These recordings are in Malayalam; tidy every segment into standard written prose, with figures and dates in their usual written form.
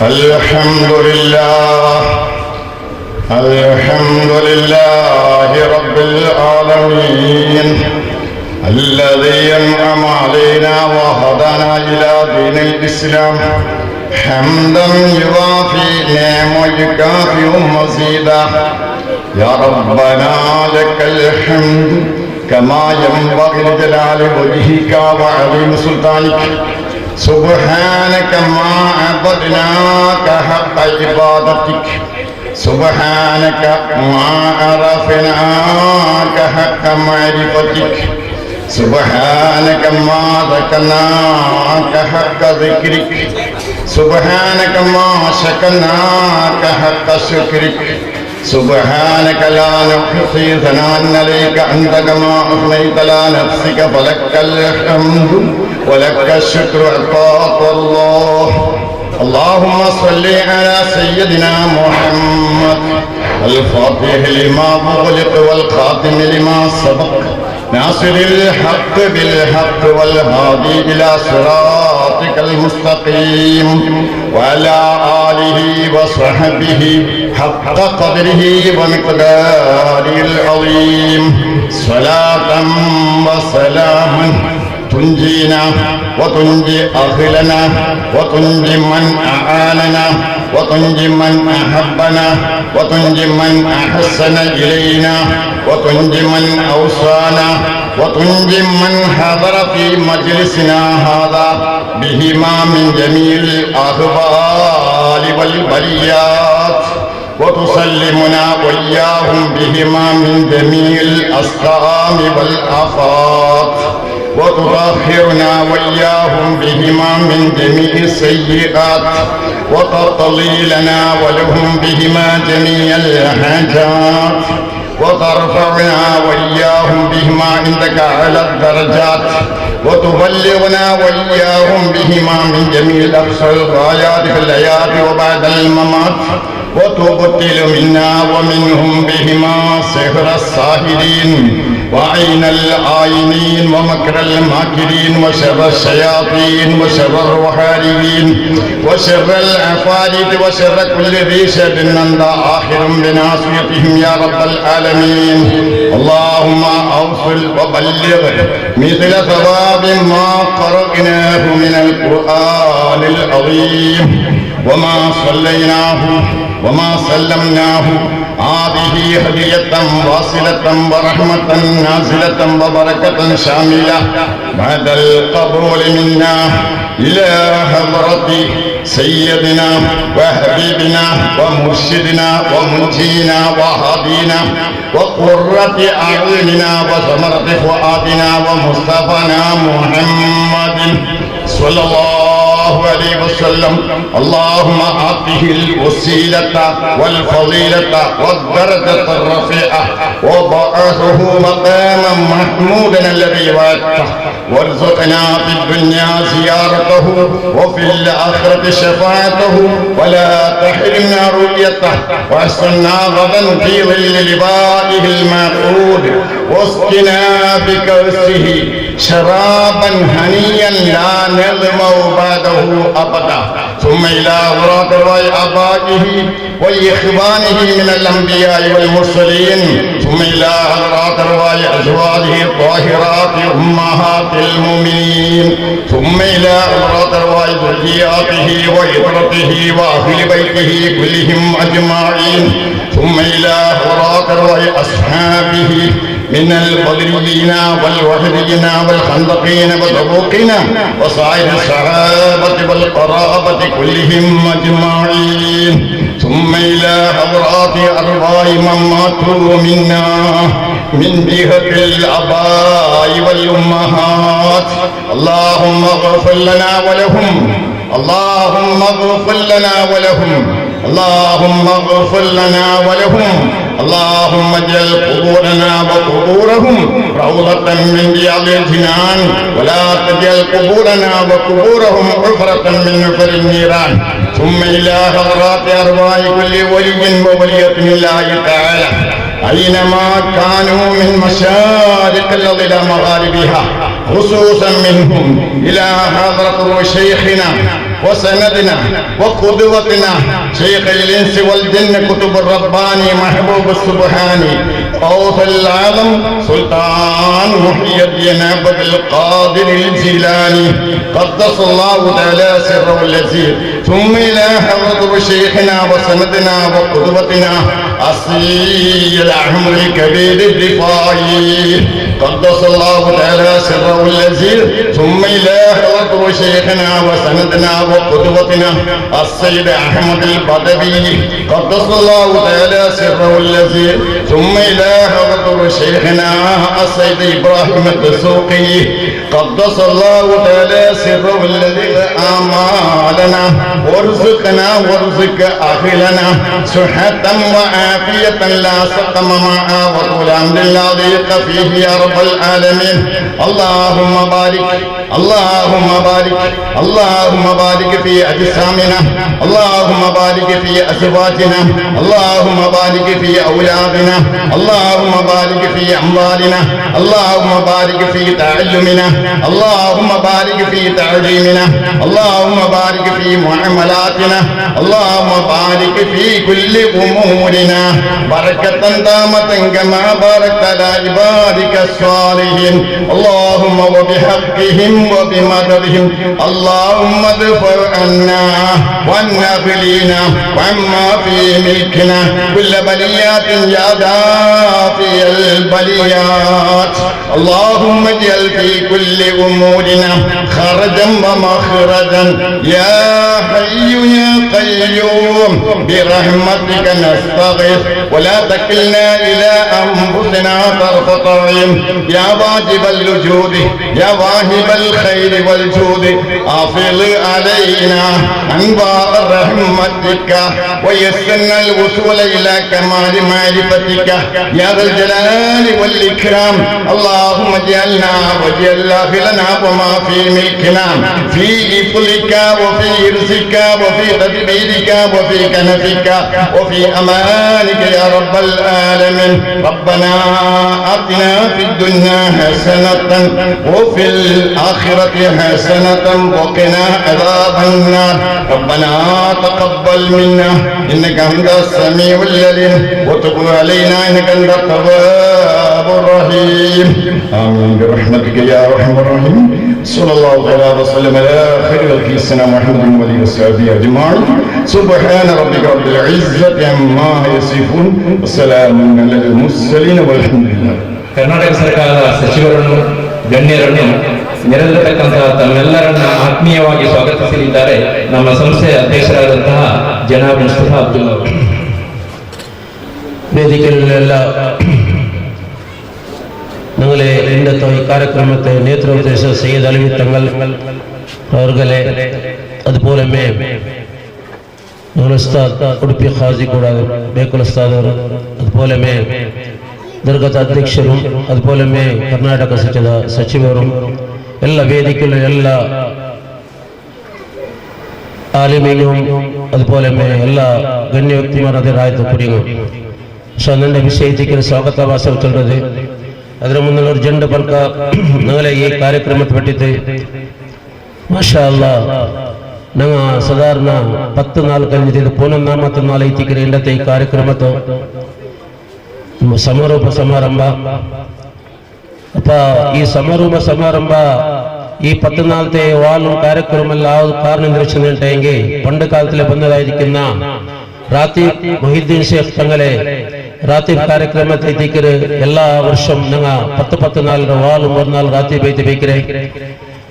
الحمد لله رب العالمين الذي أنعم علينا وهدانا إلى دين الإسلام حمدا يوافي نعمه ويكافئ مزيدا. يا ربنا لك الحمد كما ينبغي لجلال وجهك وعظيم سلطانك. سبحانك ما عبدناك حق عبادتك، سبحانك ما عرفناك حق معرفتك، سبحانك ما ذكرناك حق ذكرك، سبحانك ما شكرناك حق شكرك. سبحانك لا نحصي ثناء عليك أنت كما أثنيت على نفسك فلك الحمد ولك الشكر عطاك الله. اللهم صل على سيدنا محمد الفاتح لما أغلق والخاتم لما سبق ناصر الحق بالحق والهادي إلى صراطك المستقيم وعلى آله وصحبه حق قدره ومقداره العظيم. صلاة وسلاما تنجينا وتنجي أهلنا وتنجي من أعاننا وتنجي من أحبنا وتنجي من أحسن إلينا وتنجي من أوصانا وتنجي من حضر في مجلسنا هذا بهما من جميع الأهوال والبليات وتسلمنا وإياهم بهما من جميع الأسقام والآفات وتطهرنا وإياهم بهما من جميع السيئات وتقضي لنا ولهم بهما جميع الحاجات وترفعنا وإياهم بهما عندك على الدرجات وتبلغنا وإياهم بهما من جميع أقصى الغايات في الحياة وبعد الممات وتبطل منا ومنهم بهما سحر الساحرين وعين العائنين ومكر الماكرين وشر الشياطين وشر الروحانيين وشر العفاريت وشر كل ذي شر أنت آخر بناصيتهم يا رب العالمين. اللهم أوصل وبلغ مثل ثواب ما قرأناه من القرآن العظيم وما صليناه وما سلمناه. هذه هدية واصلة ورحمة نازلة وبركة شاملة بعد القبول منا إلى حضرة سيدنا وحبيبنا ومرشدنا ومنجينا وهادينا وقرة أعيننا وثمرة فؤادنا ومصطفانا محمد صلى الله عليه وسلم. اللهم آته الوسيلة والفضيلة والدرجة الرفيعة وبعثه مقاما محمودا الذي وعدته وارزقنا في الدنيا زيارته وفي الآخرة شفاعته ولا تحرمنا رؤيته واحسنا غدا في ظل لبائه المعقود واسقنا بكأسه شرابا هنيا لا نظمأ بعده أبدا. ثم إلى أوراق آبائه وإخوانه من الأنبياء والمرسلين ثم إلى حضرات أزواجه الطاهرات أمهات المؤمنين ثم إلى حضرات ذرياته وإطرته وأهل بيته كلهم أجمعين ثم إلى حضرات أصحابه من البدريين والوحديين والخندقين والتبوقين وصائر الصحابة والقرابة كلهم أجمعين ثم إلى حضرات أرواح من ماتوا منا من جهة الآباء والأمهات. اللهم اغفر لنا ولهم، اللهم اغفر لنا ولهم، اللهم اغفر لنا ولهم. اللهم اجعل قبورنا وقبورهم روضة من رياض الجنان ولا تجعل قبورنا وقبورهم حفرة من حفر النيران. ثم إلى حضرات أرواح كل ولي وولية الله تعالى أينما كانوا من مشارق الأرض إلى مغاربها خصوصا منهم إلى حضرة شيخنا وسندنا وقدوتنا شيخ الإنس والجن قطب الرباني محبوب السبحاني غوث العالم سلطان محي الدين عبد القادر الجيلاني قدس الله تعالى سره اليسير ثم إلى حضرة شيخنا وسندنا وقدوتنا السيد أحمد الكبير الدفاعي قدس الله تعالى سره اليسير ثم إلى حضرة شيخنا وسندنا وقدوتنا السيد أحمد البدوي قدس الله تعالى سره اليسير ثم إلى حضرة شيخنا السيد إبراهيم الدسوقي قدس الله تعالى سره الذي آمالنا وارزقنا وارزق أهلنا صحة وعافية لا سقم معها وطول عمر لا ضيق فيه يا رب العالمين اللهم بارك اللهم بارك اللهم بارك في أجسامنا اللهم بارك في أزواجنا اللهم بارك في أولادنا اللهم بارك في أموالنا اللهم بارك في تعلمنا اللهم بارك في تعليمنا اللهم بارك في معاملاتنا اللهم بارك في كل أمورنا بركة دامة كما باركت على عبادك الصالحين اللهم وبحقهم وبمددهم اللهم ادفع عنا والناقلين وعما في ملكنا كل بليات يا دافي البليات اللهم اجعل في كل أمورنا خرجا ومخرجا يا حي يا قيوم برحمتك نستغيث ولا تكلنا إلى أنفسنا طرفة عين يا واجب الوجود يا واهب الخير والجود أفضل علينا أنوار رحمتك ويسرنا الوصول إلى كمال معرفتك يا ذا الجلال والإكرام اللهم اجعلنا واجعل أهلنا وما في ملكنا في إفلك وفي رزقك وفي تدبيرك وفي كنفك وفي أمانك يا رب العالمين ربنا آتنا في الدنيا حسنة وفي الآخرة حسنة وقنا عذاب النار ربنا تقبل منا إنك أنت السميع العليم وتب علينا إنك أنت التواب الرحيم آمين برحمتك يا أرحم الراحمين صلى الله عليه وسلم على خير خلق سيدنا محمد وعلى وصحبه أجمعين سبحان ربك رب العزة عما يصفون وسلام على المرسلين والحمد لله. ಕರ್ನಾಟಕ ಸರ್ಕಾರದ ಸಚಿವರನ್ನು ಗಣ್ಯರನ್ನು ನೆರೆದಿರತಕ್ಕಂತಹ ತಮ್ಮೆಲ್ಲರನ್ನ ಆತ್ಮೀಯವಾಗಿ ಸ್ವಾಗತಿಸಲಿದ್ದಾರೆ ನಮ್ಮ ಸಂಸ್ಥೆಯ ಅಧ್ಯಕ್ಷರಾದಂತಹ ಜನಾಬ್ ಮುಸ್ತಫಾ ಅಬ್ದುಲ್ಲಾ ಅವರು. ವೇದಿಕೆಯಲ್ಲೆಲ್ಲ ഞങ്ങളെ ഇന്നത്തെ ഈ കാര്യക്രമത്തെ നേതൃത്വം സയ്യിദ് അലവി തങ്ങൾ അവർകളെ അതുപോലെ ഉസ്താദ് ഉಡುപ്പി ഖാസി കൂടാതെ ബേക്കുൽ ഉസ്താദ് ಅವರು അതുപോലെ ದರ್ಗಾದ ಅಧ್ಯಕ್ಷರು അതുപോലെ ಕರ್ನಾಟಕ ಸಚಿವರು ಎಲ್ಲ ವೇದಿಕೆಯ ಎಲ್ಲ ಆಲಿಮೀനും അതുപോലെ എല്ലാ ಗಣ್ಯ ವ್ಯಕ್ತಿಮಾರಾದ ಕುರಿಗಳು ನನ್ನ ವಿಷಯಕ್ಕೆ ಸ್ವಾಗತ ಭಾಷಣ ಚಲ್றது ಅದರ ಮುಂದೆ ഒരു ಜಂಡ ಬಲ್ಕ ഞങ്ങളെ ಈ ಕಾರ್ಯಕ್ರಮಕ್ಕೆ ಬಿಟ್ಟಿದ್ದೆ ಮಾಶಾ ಅಲ್ಲಾ ನಂಗ ಸಾಧಾರಣ 14 ಪೂರ್ಣನಾಮತ ಐತಿಕರೆ ಇಂಡತೆ ಈ ಕಾರ್ಯಕ್ರಮದ ಸಮಾರೋಪ ಸಮಾರಂಭ ಅಪ್ಪ ಈ ಸಮಾರಂಭ ಈ 14ನೇ ವಾಲ್ ಕಾರ್ಯಕ್ರಮದಲ್ಲಿ ಯಾವ ಕಾರಣದಿಂದ ಅಂತ ಹೆಂಗೆ ಪಂಡ ಕಾಲದಲ್ಲಿ ಬಂದದಾಯ್ತಿಕ್ಕಿನ್ನ ರಾತ್ರಿ ಮೊಹಿದ್ದೀನ್ ಶೇಖ್ ತಂಗಲೆ ರಾತ್ರಿ ಕಾರ್ಯಕ್ರಮ ತೈತಿಕರೆ ಎಲ್ಲಾ ವರ್ಷ ನಂಗ 14 ವಾಲ್ 3-4 ರಾತ್ರಿ ಬೈತಿ ಬೇಕಿರೆ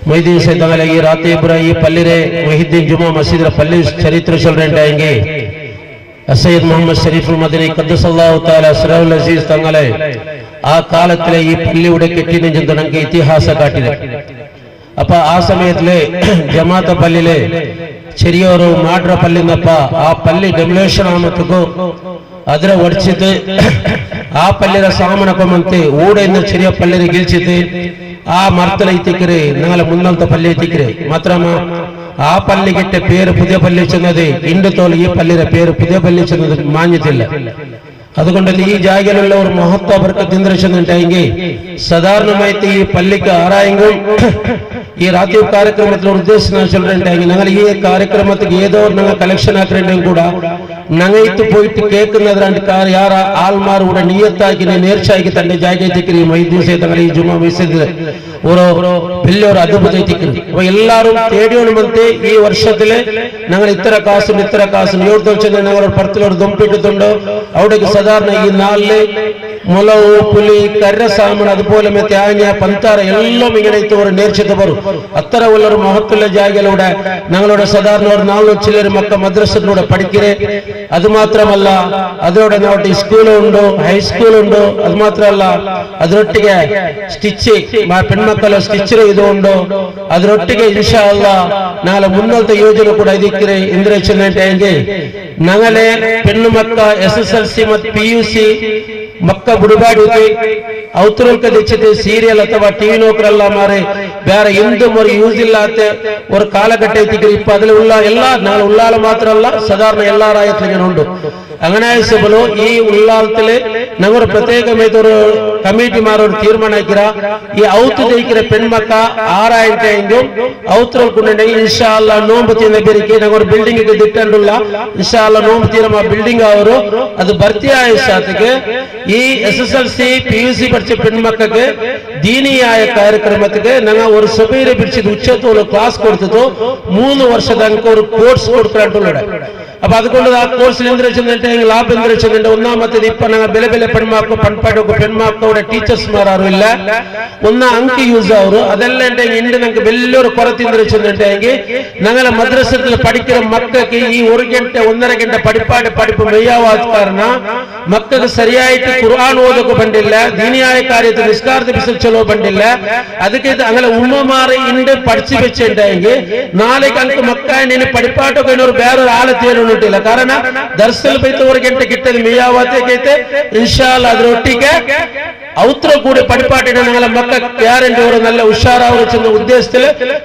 ಮೊಹಿದ್ದೀನ್ ಶೇಖ್ ತಂಗಲೆ ಈ ರಾತ್ರಿ ಇಬ್ಬರ ಈ ಪಲ್ಲಿರೆ ಮೊಹಿದ್ದೀನ್ ಜುಮಾ ಮಸೀದ್ ಪಲ್ಲಿ ಚರಿತ್ರೆ ಚಲ್ರೆಂಟ ಹೆಂಗೆ ಸೈಯದ್ ಮೊಹಮ್ಮದ್ ಶರೀಫುಲ್ ಮದನಿ ഖദ്ദസല്ലാഹു തആല സിറഉൽ അസീസ് തങ്ങളെ ആ കാലത്തിലെ ഈ പള്ളിയുടെ കെട്ടിനെഞ്ചെന്ന് നമുക്ക് ഇതിഹാസ കാട്ടിದೆ അപ്പൊ ആ സമയത്തിലെ ജമാഅത്ത പള്ളിയിലെ ചെറിയൊരു മാഡ്ര പള്ളിന്നപ്പ ആ പള്ളി ഡെമോലേഷൻ ആമത്തക്കോ ಅದರ ಒಡಿಸಿತು ಆ ಪಲ್ಲಿರ ಸಾಮನಕೊಂಬಂತೆ ಊಡೆಯಿಂದ ಚೆರಿಯ ಪಲ್ಲಿರ ಗೆಲ್ಸಿತು ಆ ಮರ್ತಲ ಐತಿಕ್ರೆ ನಂಗಲ ಮುನ್ನಲ್ತ ಪಲ್ಲಿ ಐತಿಕ್ರೆ ಮಾತ್ರ ആ പള്ളിക്കിട്ട് പേര് പുതിയ പള്ളി ചെന്നത് ഇണ്ടുത്തോൾ ഈ പള്ളിയുടെ പേര് പുതിയ പള്ളി ചെന്നത് മാഞ്ഞിട്ടില്ല അതുകൊണ്ട് ഈ ജാഗയിലുള്ള ഒരു മഹത്വ അവർക്ക് തിന്ദ്രശുണ്ടായെങ്കിൽ സാധാരണമായിട്ട് ഈ പള്ളിക്ക് ആരായെങ്കിൽ ഈ റാത്തീബ് കാര്യക്രമത്തിലുള്ള ഉദ്ദേശം ചൊല്ലിട്ടുണ്ടെങ്കിൽ ഞങ്ങൾ ഈ കാര്യക്രമത്തിൽ ഏതോ ഞങ്ങൾ കളക്ഷൻ ആക്കിയിട്ടുണ്ടെങ്കിൽ കൂടെ ഞങ്ങൾ ഇത് പോയിട്ട് കേൾക്കുന്നതിനാണ്ട് യാറ ആൾമാർ കൂടെ നീയത്താക്കി നേർച്ചയാക്കി തന്റെ ജാഗ്രതയ്ക്ക് മൈദൂസെ തങ്ങളെ ഈ ജുമാ മസ്ജിദിൽ ഓരോ വലിയൊരു അദ്ഭുത എത്തിക്കുന്നു. അപ്പൊ എല്ലാവരും തേടിയോണമെന്ന് ഈ വർഷത്തില് ഞങ്ങൾ ഇത്ര കാസും എവിടെ വെച്ചാൽ ഞങ്ങൾ പുറത്തിലൊരു ദൊമ്പിട്ടിട്ടുണ്ട്. അവിടേക്ക് സാധാരണ ഈ നാളില് മുളക് പുലി കര സാമൺ അതുപോലെ തേങ്ങ പന്താര എല്ലാം ഇങ്ങനെ ഒരു നേർച്ചത്ത് വരും. അത്ര ഉള്ളൊരു മഹത്തുള്ള ജാഗയിലൂടെ ഞങ്ങളുടെ സാധാരണ ഒരു 4 ചിലർ മക്ക മദ്രസത്തിലൂടെ പഠിക്കേ. അത് മാത്രമല്ല അതോടെ നമ്മുടെ സ്കൂളുണ്ടോ ഹൈസ്കൂളുണ്ടോ അത് മാത്രമല്ല അതിനൊಟ್ಟಿಗೆ സ്റ്റിച്ച് പെൺമക്കളെ സ്റ്റിച്ച് ചെയ്തുകൊണ്ടോ അതിനൊಟ್ಟಿಗೆ ಇನ್ಶಾ ಅಲ್ಲಾ ನಾಳೆ ಮುನ್ನೋಟ ಯೋಜನೆ ಕೂಡ ಇದಕ್ಕೆ ಇಂದ್ರ ಚೆನ್ನಂಗೆ ഞങ്ങളെ പെണ്ണുമക്ക SSLC ಮತ್ತು PUC ಮಕ್ಕ ಬುಡಬಾಡಿಗೆ ಅವತರಕ್ಕೆ ದೆಚ್ಚಿದೆ ಸೀರಿಯಲ್ ಅಥವಾ ಟಿವಿ ನೋಕರಲ್ಲ ಮಾರೆ ಬೇರೆ ಎಂದು ಮರು ಯೂಸ್ ಇಲ್ಲ ಆತೆ ஒரு കാലഘട്ട എത്തിക്കൽ ഇപ്പൊ അതിലുള്ള എല്ലാ നാളെ ഉള്ളാള മാത്രമല്ല സാധാരണ എല്ലാ രാജ്യത്തിലും ഉണ്ട്. അങ്ങനെ ആയിസബലോ ഈ ഉള്ളാളത്തില് ഞങ്ങൾ പ്രത്യേകമായിട്ട് ഒരു കമ്മിറ്റിമാരോട് തീരുമാനിക്കുക ഈ ഔത്ത് ജയിക്കുന്ന പെൺമക്ക 6000 ഔത്തുകൾക്കുണ്ടെങ്കിൽ ഇൻഷാ അല്ലാ നോമ്പ് തീരുന്ന പേരിക്ക് ഞങ്ങൾ ഒരു ബിൽഡിംഗ് ദിಟ್ಟಂಡುള്ള ഇൻഷാ അല്ലാ നോമ്പ് തീരുന്ന ബിൽഡിംഗ് ಅವರು ಅದು ಭರ್ತಿಯಾಯ ಶಾತಿಗೆ ಈ SSLC PUC പഠിച്ച പെൺമക്കൾക്ക് ദീനിയായ കാര്യക്രമത്തിക്ക് ഞങ്ങൾ ഒരു സഭയിലെ പിടിച്ചത് ഉച്ചത്തോളം ക്ലാസ് കൊടുത്തതോ 3 വർഷ തനിക്ക് ഒരു കോഴ്സ് കൊടുക്കാണ്ടുള്ളടെ. അപ്പൊ അതുകൊണ്ട് ആ കോഴ്സിൽ എന്ത് വെച്ചിട്ടുണ്ടെങ്കിൽ ലാഭം എന്ത് വെച്ചിട്ടുണ്ട് ഒന്നാമത്തേത് ഇപ്പൊ ഞങ്ങൾ ಬೆಲೆ പെൺമാക്കോ പൺപാടൊക്കെ പെൺമാക്കോടെ ടീച്ചേഴ്സ്മാരില്ല ഒന്ന ಅಂಕಿ ಯೂಸ್ ಅವರು ಅದೆಲ್ಲ ಇಂದು ഞങ്ങൾക്ക് വലിയൊരു ಕೊರತೆ എന്ത് വെച്ചിട്ടുണ്ടെങ്കിൽ ഞങ്ങളെ മദ്രസത്തിൽ പഠിക്കുന്ന മക്കൾക്ക് ഈ 1 ಗಂಟೆ 1.5 ಗಂಟೆ പഠിപ്പ് മെയ്യാവാದ ಕಾರಣ ಮಕ್ಕಳಿಗೆ ಸರಿಯಾയിട്ട് ഖുർആൻ ಓದಕ್ಕೆ ಬಂದಿಲ್ಲ, ദീനിയായ കാര്യത്തിൽ നിസ്കാരത്തിൽ ചലോ ಬಂದಿಲ್ಲ. ಅದಕ್ಕೆ അങ്ങനെ ഉമ്മമാരെ ഇണ്ട് പഠിച്ചു വെച്ചിട്ടുണ്ടെങ്കിൽ നാളേക്ക് അനക്ക് മക്കായ നീನು പഠിപ്പാട്ടൊക്കെ ಬೇರೆ ಆಳ ತೇಲಿಲ್ಲ. ಕಾರಣ ದರ್ಸಲ್ ಬೈತು 1 ಗಂಟೆ ಕಿಟ್ಟದ ಮೇಯಾವತ್ತೈತೆ ಇನ್ಶಾ ಅಲ್ಲಾ ಅದರೊಟ್ಟಿಗೆ ಔತ್ರ ಕೂಡ പഠിപ്പാട്ടിನ ഞങ്ങളെ മക്ക ഗ്യാരണ്ടി ഒരു നല്ല ഉഷാറാവുന്ന ഉദ്ദേശത്തിൽ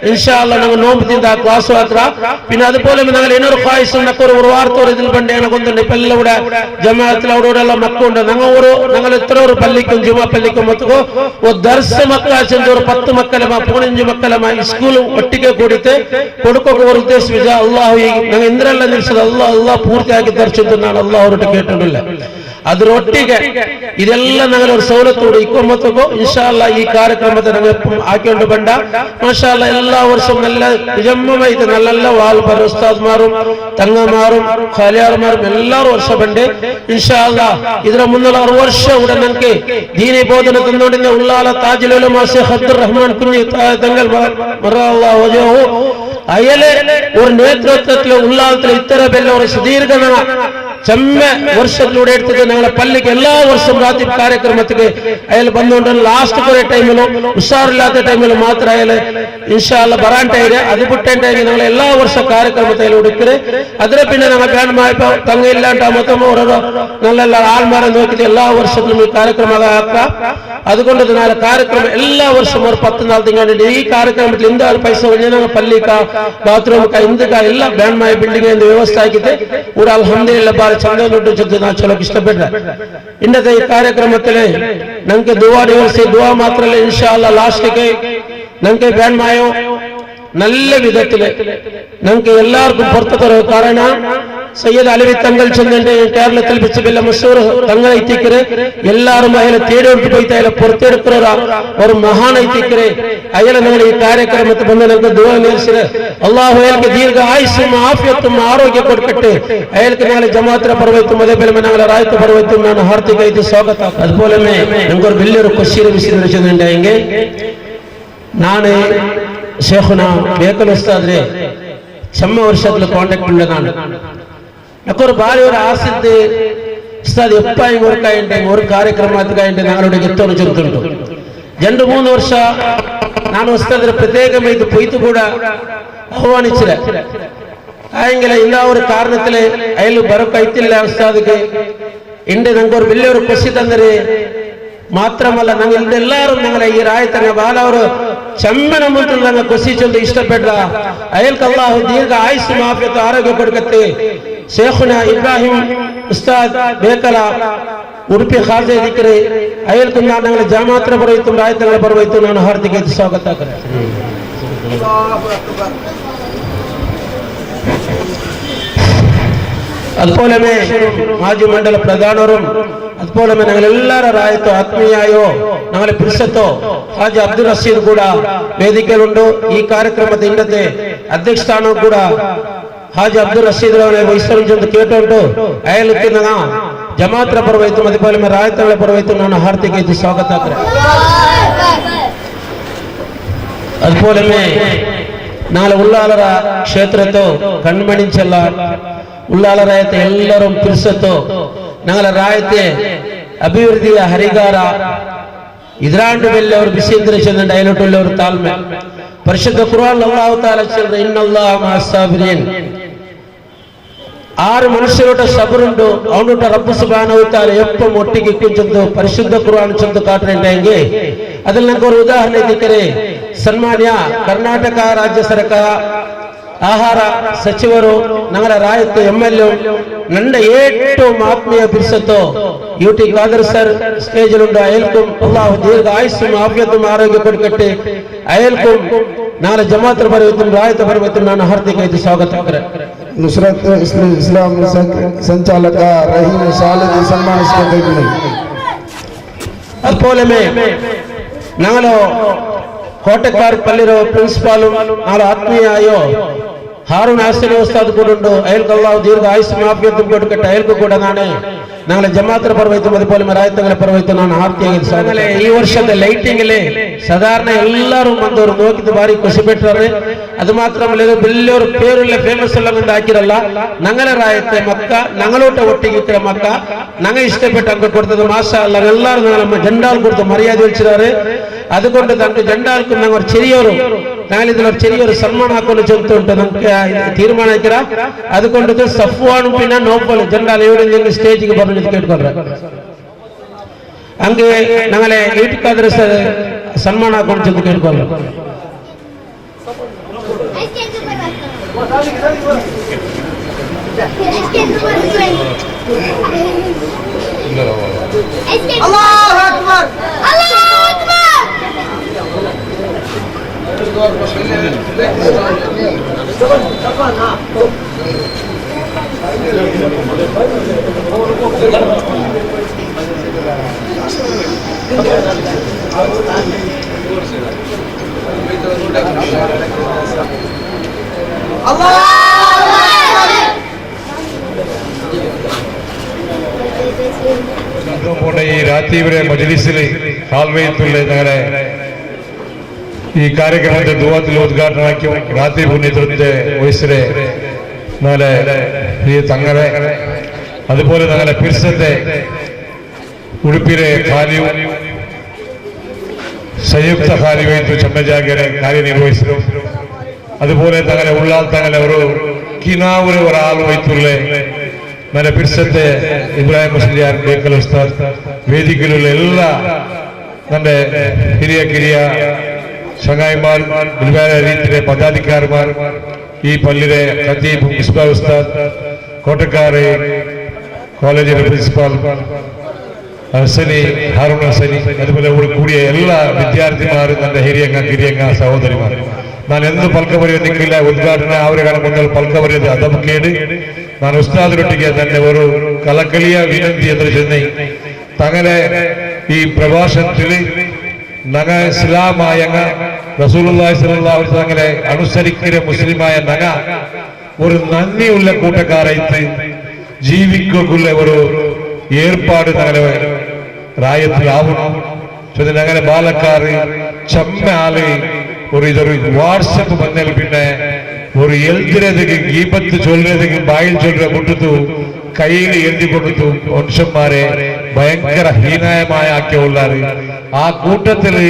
ഇൻഷാ അല്ലാ ഞങ്ങൾ നോമ്പത്തിന്റെ ക്ലാസ് ആക്കുക. പിന്നെ അതുപോലെ ഞങ്ങൾ ಇನ್ನೊಂದು ಖಾಯಿಸ್ ഒരു വാർത്ത ഇതിൽ പണ്ട് ഞങ്ങൾക്കൊന്നുണ്ട് ഇപ്പൊ എല്ലാം ഇവിടെ ജമാഅത്തിൽ അവിടെ എല്ലാം മക്കളുണ്ട്. ഞങ്ങൾ എത്ര ഒരു പള്ളിക്കും ജുമാ പള്ളിക്കും മൊത്തക്കോ ഒരു ദർസ് മക്കള ചെന്ന് ഒരു 10 മക്കളമാ 15 മക്കളമാ സ്കൂളും ഒട്ടിಗೆ കൂടിയിട്ട് കൊടുക്കൊക്കെ ഒരു ഉദ്ദേശിച്ച അള്ളാഹു ഞങ്ങൾ എന്തിനെല്ലാം നിൽച്ചത് അള്ളാഹ് പൂർത്തിയാക്കി തരിച്ചെന്നാണ് അള്ളാഹ് അവരോട് കേട്ടിട്ടില്ല. ಅದರೊಟ್ಟಿಗೆ ಇದೆಲ್ಲ ഞങ്ങൾ ഒരു സൗലത്തോടെ ഇക്കൊമ്പത്തോ ഇൻഷാ അല്ലാ ഈ ಕಾರ್ಯಕ್ರಮത്തെ ഞങ്ങൾ ആക്കിക്കൊണ്ട് ಬಂದ മാഷാ അല്ലാ എല്ലാ വർഷവും നല്ല നിജമ്മമായിട്ട് നല്ല നല്ല വാൽപർ ഉസ്താദ്മാരും തങ്ങമാരും ഖാലിയാർമാരും എല്ലാവരും വർഷം ഉണ്ട് ഇൻഷാ അല്ലാ. ಇದರ മുന്നുള്ള 6 വർഷം ഇവിടെ ഞങ്ങൾക്ക് ദീനി ബോധന തന്നുകൊണ്ടിരുന്ന ഉള്ളാല താജുൽ ഉലമാ ശൈഖ് അബ്ദുർ റഹ്മാൻ കുഞ്ഞി തങ്ങൾ മറല്ലാഹു വജഹു അയലെ ഒരു നേതൃത്വത്തിൽ ഉള്ളാലത്തിൽ ഇത്ര വലിയ ഒരു സുദീർഘന ചെമ്മ വർഷത്തിലൂടെ എടുത്തത് ഞങ്ങളെ പള്ളിക്ക് എല്ലാ വർഷവും രാത്രി കാര്യക്രമത്തിക്ക് അയാൾ വന്നുകൊണ്ട് ലാസ്റ്റ് കുറെ ടൈമിലും ഉഷാറില്ലാത്ത ടൈമിലും മാത്രം അയാൾ ഇൻഷാ അല്ലാ ബറാണ്ടായിര് അത് ಬಿಟ್ಟೆಂಟಾಗಿ ഞങ്ങൾ എല്ലാ വർഷം കാര്യക്രമത്തിൽ എടുക്കര്. അതിനെ പിന്നെ ഞങ്ങൾ വേണമായപ്പോ തങ്ങയില്ലാണ്ട് മൊത്തം ഓരോ നല്ല നല്ല ആൾമാരെ നോക്കിയിട്ട് എല്ലാ വർഷത്തിലും ഈ ಕಾರ್ಯಕ್ರಮ ആക്കാം. അതുകൊണ്ട് നാളെ ಕಾರ್ಯಕ್ರಮ എല്ലാ വർഷവും ഒരു 10 നാൾ തിങ്കളുണ്ട്. ഈ ಕಾರ್ಯಕ್ರಮത്തിൽ എന്തായാലും പൈസ ഞങ്ങൾ പള്ളിക്ക ബാത്റൂം ഇന്ദക്ക എല്ലാം വേണമായ ബിൽഡിംഗ് വ്യവസ്ഥ ആക്കിയിട്ട് ഇവിടെ അൽഹംദുലില്ലാഹ് ചന്ദ്രനോട്ട് ഞാൻ ചൊല്ലക്ക് ഇഷ്ടപ്പെട്ട ഇന്നത്തെ ഈ ಕಾರ್ಯಕ್ರಮത്തില് ഞങ്ങൾക്ക് ദുആ ദിവസി ദുആ മാത്രമല്ല ഇൻഷാ അല്ലാ ലാസ്റ്റിക്ക് ഞങ്ങൾക്ക് വേണമായോ നല്ല വിധത്തില് ഞങ്ങൾക്ക് എല്ലാവർക്കും പുറത്തു തരും. കാരണം സയ്യദ് അലവി തങ്ങൾ ചെന്നെ കേരളത്തിൽ വെച്ച് വലിയ മഷൂർ തങ്ങൾ എത്തിക്കര് എല്ലാവരും അയാളെ തേടിയോട്ട് പോയിട്ട് അയാളെ പുറത്തെടുക്കുന്ന ഒരു മഹാൻ എത്തിക്കര് അയാളെ ഞങ്ങൾ ഈ ಕಾರ್ಯಕ್ರಮത്തിൽ വന്ന് ഞങ്ങൾക്ക് ദുആ നേർച്ചത് അള്ളാഹു അയാൾക്ക് ദീർഘ ആയുസ്സും ആഫിയത്തും ആരോഗ്യം കൊടുക്കട്ടെ. അയാൾക്ക് ഞങ്ങളെ ജമാഅത്തിനെ പർവ്വത്തും അതേപോലെ ഞങ്ങളെ റായത്ത് പർവ്വത്തും ഞാൻ ഹാർദികമായിട്ട് സ്വാഗതം. അതുപോലെ ഞങ്ങൾക്ക് ഒരു വലിയൊരു കൊശ്ശീര വിഷയം വെച്ചിട്ടുണ്ടെങ്കിൽ ನಾನು ಶೇಖುನ ಬೇಕಲ್ ಉಸ್ತಾದ್ರೆ ಚೆಮ್ಮ ವರ್ಷದಲ್ಲಿ ಕಾಂಟ್ಯಾಕ್ಟ್ ಉಳ್ಳതാണ്. ഞങ്ങൾക്കൊരു ഭാര്യ ഒരു ആസിദ് ഉസ്താദ് എപ്പായും കൊടുക്കായിട്ട് ഒരു ಕಾರ್ಯಕ್ರಮത്തിക്കായിട്ട് ഞങ്ങളുടെ എത്തോട് ചെറുത്തുണ്ട് 2-3 ವರ್ಷ ನಾನು ಉಸ್ತಾದ್ರೆ പ്രത്യേകമായിട്ട് പോയിട്ട് കൂടെ ആഹ്വാനിച്ചില്ല. ആയെങ്കിൽ എല്ലാ ഒരു കാരണത്തില് അയാൾ ബറക്കൈത്തില്ല ഉസ്താദിക്ക് ഉണ്ട്. ഞങ്ങൾക്ക് ഒരു വലിയൊരു ಖುಷಿ ತಂದರೆ മാത്രമല്ല ഞങ്ങൾ എല്ലാവരും ഞങ്ങളെ ഈ രായത്തങ്ങ ബാലവർ ചെമ്മന മുട്ടിൽ ഞങ്ങൾ ಖುಷಿ ചൊല്ലി ഇഷ്ടപ്പെട്ട അയാൾക്ക് അല്ലാഹു ദീർഘ ആയുസ് ആഫിയത്ത് ആരോഗ്യം കൊടുക്കട്ടെ. ശൈഖുന ഇബ്രാഹിം ഉസ്താദ് ബേക്കല ഉಡುಪಿ ಖಾಜೆ ದಿಕ್ರೆ ಅಯ್ಯಲ್ಕು ನಾನು ഞങ്ങളെ ജമാഅത്തിനെ പറയത്തും രായത്തങ്ങളെ പറയത്തും ನಾನು ಹಾರ್ದಿಕ ಸ್ವಾಗತ അതുപോലെ മാജി ಮಂಡಲ ಪ್ರಧಾನರು അതുപോലെ ഞങ്ങൾ എല്ലാവരും ರಾಯತೋ ಆತ್ಮೀಯಾಯೋ ഞങ്ങളെ പിരിസത്തോ ഹാജി അബ്ദുൽ റഷീദ് ಕೂಡ ವೇದಿಕೆಯಲ್ಲುಂಟು. ಈ ಕಾರ್ಯಕ್ರಮದ ಇಲ್ಲದೆ ಅಧ್ಯಕ್ಷಸ್ಥಾನವು ಕೂಡ ഹാജി അബ്ദുൽ റഷീദ് ಅವರೇ ವಹಿಸಲು ಕೇಟುಂಟು. ಅಯಲಕ್ಕಿನ ಜಮಾತ್ರ ಪರವೈತು അതുപോലെ ರಾಯತಗಳ ಪರವೈತು ನಾನು ಹಾರ್ದಿಕ ಸ್ವಾಗತ അതുപോലെ നാളെ ഉള്ളാളರ ക്ഷേത്രത്തോ കൺമണിച്ചല്ല ഉള്ളാള ರಾಯತೆ ಎಲ್ಲರೂ ಪಿರಿಸತ್ತೋ ഞങ്ങളെ ರಾಯತೆ ಅಭಿವೃದ್ಧಿಯ ಹರಿಗಾರ ಇದರಾಂಡು ಬೆಲೆ ಅವರು ಬಿಸಿಂದ್ರ ಚೆಂದ ಅಯಲೊಟ್ಟುಳ್ಳವರು ತಾಳ್ಮೆ ಪರಿಶುದ್ಧ ಕುರ್ಆನ್ ಅಲ್ಲಾಹು ತಾಲ ಚಂದ್ರ ಇನ್ನಲ್ಲಾಹ ಮಅಸ್ಸಾಬಿರೀನ್ 6 ಮನುಷ್ಯರೋಟ ಸಬರುಂಡು ಅವನೋಟ ರಬ್ಬು ಸುಬ್ಹಾನಹು ತಾಲ ಎಪ್ಪಂ ಒಟ್ಟಿಗೆ ಕುಂಚಂದು ಪರಿಶುದ್ಧ ಕುರ್ಆನ್ ಚಂದು ಕಾಟ್ರೆಂಡೆಂಗೆ ಅದ್ರಲ್ಲಿ ನಂಗೆ ಒಂದು ಉದಾಹರಣೆ ಇದ್ದರೆ ಸನ್ಮಾನ್ಯ ಕರ್ನಾಟಕ ರಾಜ್ಯ ಸರ್ಕಾರ ಆಹಾರ ಸಚಿವರು ನಗರ ರಾಯತ್ MLA ನಂಡ ಏಟು ಆತ್ಮೀಯ ಬಿರ್ಸತ್ತೋ ಯುಟಿ ಖಾದರ್ ಸರ್ ಸ್ಟೇಜ್ ಉಂಡು ಅಯಲ್ಕುಂ ಅಲ್ಲಾಹು ದೀರ್ಘ ಆಯುಸ್ಸು ಆಫಿಯತ್ತು ಆರೋಗ್ಯ ಕೊಡ್ಕಟ್ಟೆ ಅಯಲ್ಕುಂ ನಾಳೆ ಜಮಾತ್ರ ಬರಬೇಕು ರಾಯತ ಬರಬೇಕು ನಾನು ಹಾರ್ದಿಕ ಸ್ವಾಗತ ನುಸ್ರತ್ ಇಸ್ಲಾಂ ಸಂಚಾಲಕ ರಹೀಂ ಸಾಲಿದ್ ಸನ್ಮಾನಿಸಿಕೊಂಡಿದ್ದೀನಿ. അതുപോലെ ഞങ്ങളോ കോട്ടക്കാർ പള്ളിരോ പ്രിൻസിപ്പാലും ഞങ്ങൾ ആത്മീയായോ ഹാറൂൺ ആസിഫ് ഉസ്താദ് ಕೂಡ ಉಂಟು. അയാൾക്ക് അല്ലാഹു ദീർഘ ആയുസ്സും ആഫിയത്തും കൊടുക്കട്ടെ. അയാൾക്ക് ಕೂಡ ನಾನು ഞങ്ങളെ ജമാഅത്ത് ಪರವೈತು അതുപോലെ ರಾಯತಗಳ ಪರವೈತು ನಾನು ಹಾರ್ದಿಯಾಗಿ ಸ್ವಾಗತ. ಈ ವರ್ಷದ ಲೈಟಿಂಗ್ ಸಾಧಾರಣ ಎಲ್ಲರೂ ಬಂದವರು ನೋಕಿದ್ದು ಬಾರಿ ಖುಷಿ ಪಟ್ಟರೆ. ಅದು ಮಾತ್ರ വലിയൊരു പേരുള്ള ഫേമസ് എല്ലാം കൊണ്ട് ಹಾಕಿರಲ್ಲ. ഞങ്ങളെ ರಾಯತೆ ಮಕ್ಕ ഞങ്ങളോട്ട് ಒಟ್ಟಿಗೆ ಇಕ್ಕರ ಮಕ್ಕ ഞങ്ങൾ ഇഷ്ടപ്പെട്ട ಅಂಕ ಕೊಡ್ತದೆ. ಮಾಷಾ ಅಲ್ಲ ಎಲ್ಲರೂ ನಮ್ಮ ಜೆಂಡಾಲ್ ಕೊಡ್ತು ಮರ್ಯಾದೆ വെച്ചിದ್ದಾರೆ. അതുകൊണ്ട് തന്റെ ജെണ്ടാൽക്ക് ഞങ്ങൾ ചെറിയൊരു ഞങ്ങൾ ഇതിലൊരു ചെറിയൊരു സമ്മാനം ആക്കുന്ന ചെറുത്തുണ്ട് നമുക്ക് തീരുമാനിക്കറ. അതുകൊണ്ട് സഫ്വാനും പിന്നെ നോപ്പൽ ജെണ്ടാൽ എവിടെ സ്റ്റേജിಗೆ പറഞ്ഞു കേട്ടുകൊണ്ട ಹಂಗೆ ഞങ്ങളെ വീട്ടുകാരെ സമ്മാനം ആക്കുന്ന ചെറുത്ത് കേട്ടുകൊണ്ട അല്ലാഹു അക്ബർ അല്ലാഹു അക്ബർ. ഈ രാത്രിവരെ മജ്ലിസിൽ ഹാൽവയത്തുള്ള ഞങ്ങളെ ഈ ಕಾರ್ಯಕ್ರಮದ ದುವಾത്തിൽ ಉದ್ಘಾಟನೆಯಾക്കി ರಾತ್ರಿ ನೇತೃತ್ವത്തെ വഹിച്ചരെ ഞങ്ങളെ ഈ തങ്ങളെ അതുപോലെ ഞങ്ങളെ പിർസത്തെ ഉടുപ്പിലെ ഖാലിയും സംയുക്ത ഖാലിവയത്തു ചെമ്മജാഗരെ കാര്യനിർവഹിച്ചു. അതുപോലെ തങ്ങളെ ഉള്ളാൽ തങ്ങളെ ഒരു കിനാവൂര് ഒരാൾ വൈത്തുള്ള നല്ല പിർസത്തെ ഇബ്രാഹിം മുസ്ലിയാർ ബേക്കൽ ഉസ്താദ് വേദിക്കലുള്ള എല്ലാ നമ്മുടെ ഹിരിയ കിരിയ ചങ്ങായിമാർ വിവിധ രീതിയിലെ പദാധികാരിമാർ ഈ പള്ളിയിലെ ഖതീബ് മിസ്ബാ ഉസ്താദ് കോട്ടക്കാട് കോളേജിലെ പ്രിൻസിപ്പാൾ ഹസനി ഹാറൂൺ ഹസനി അതുപോലെ കൂടിയ എല്ലാ വിദ്യാർത്ഥിമാരും ನನ್ನ ಹಿರಿಯಂಗ ಕಿರಿಯಂಗ ಸಹೋದರಿಮಾರ್ ನಾನು ಎಂದು ಪಲ್ಕ ಬರೆಯೋದಕ್ಕಿಲ್ಲ ಉದ್ಘಾಟನೆ ಅವರ ಮುಂದೆ ಪಲ್ಕ ಬರೆಯೋದು ಅದನ್ನು ಕೇಳಿ ನಾನು ಉಸ್ತಾದರೊಟ್ಟಿಗೆ ನನ್ನ ഒരു കലകളിയ വിനന്തി എന്ന് ചെന്നൈ തങ്ങളെ ഈ പ്രഭാഷണത്തിൽ നഗ ഇസ്ലാമായ റസൂലുള്ളാഹി സ്വല്ലല്ലാഹു അലൈഹി തങ്ങളെ അനുസരിക്കുന്ന മുസ്ലിമായ നഗ ഒരു നന്ദിയുള്ള കൂട്ടക്കാരായിട്ട് ജീവിക്കുള്ള ഒരു ഏർപ്പാട് ഞങ്ങളെ രായത്തിലാവണം. ഞങ്ങളെ ബാലക്കാര് ചമ്മ ആള് ഒരു ഇതൊരു വാട്സപ്പ് വന്നാൽ പിന്നെ ഒരു എഴുതുന്നതുക്ക് ഗീപത്ത് ചൊല്ലുന്നതുക്ക് ബായിൽ ചൊല്ലുക കൊണ്ടുത്തു കയ്യിൽ എഴുതി കൊടുത്തു മനുഷ്യന്മാരെ ഭയങ്കര ഹീനായമായ ആക്കിയുള്ളാറ്. ആ കൂട്ടത്തില്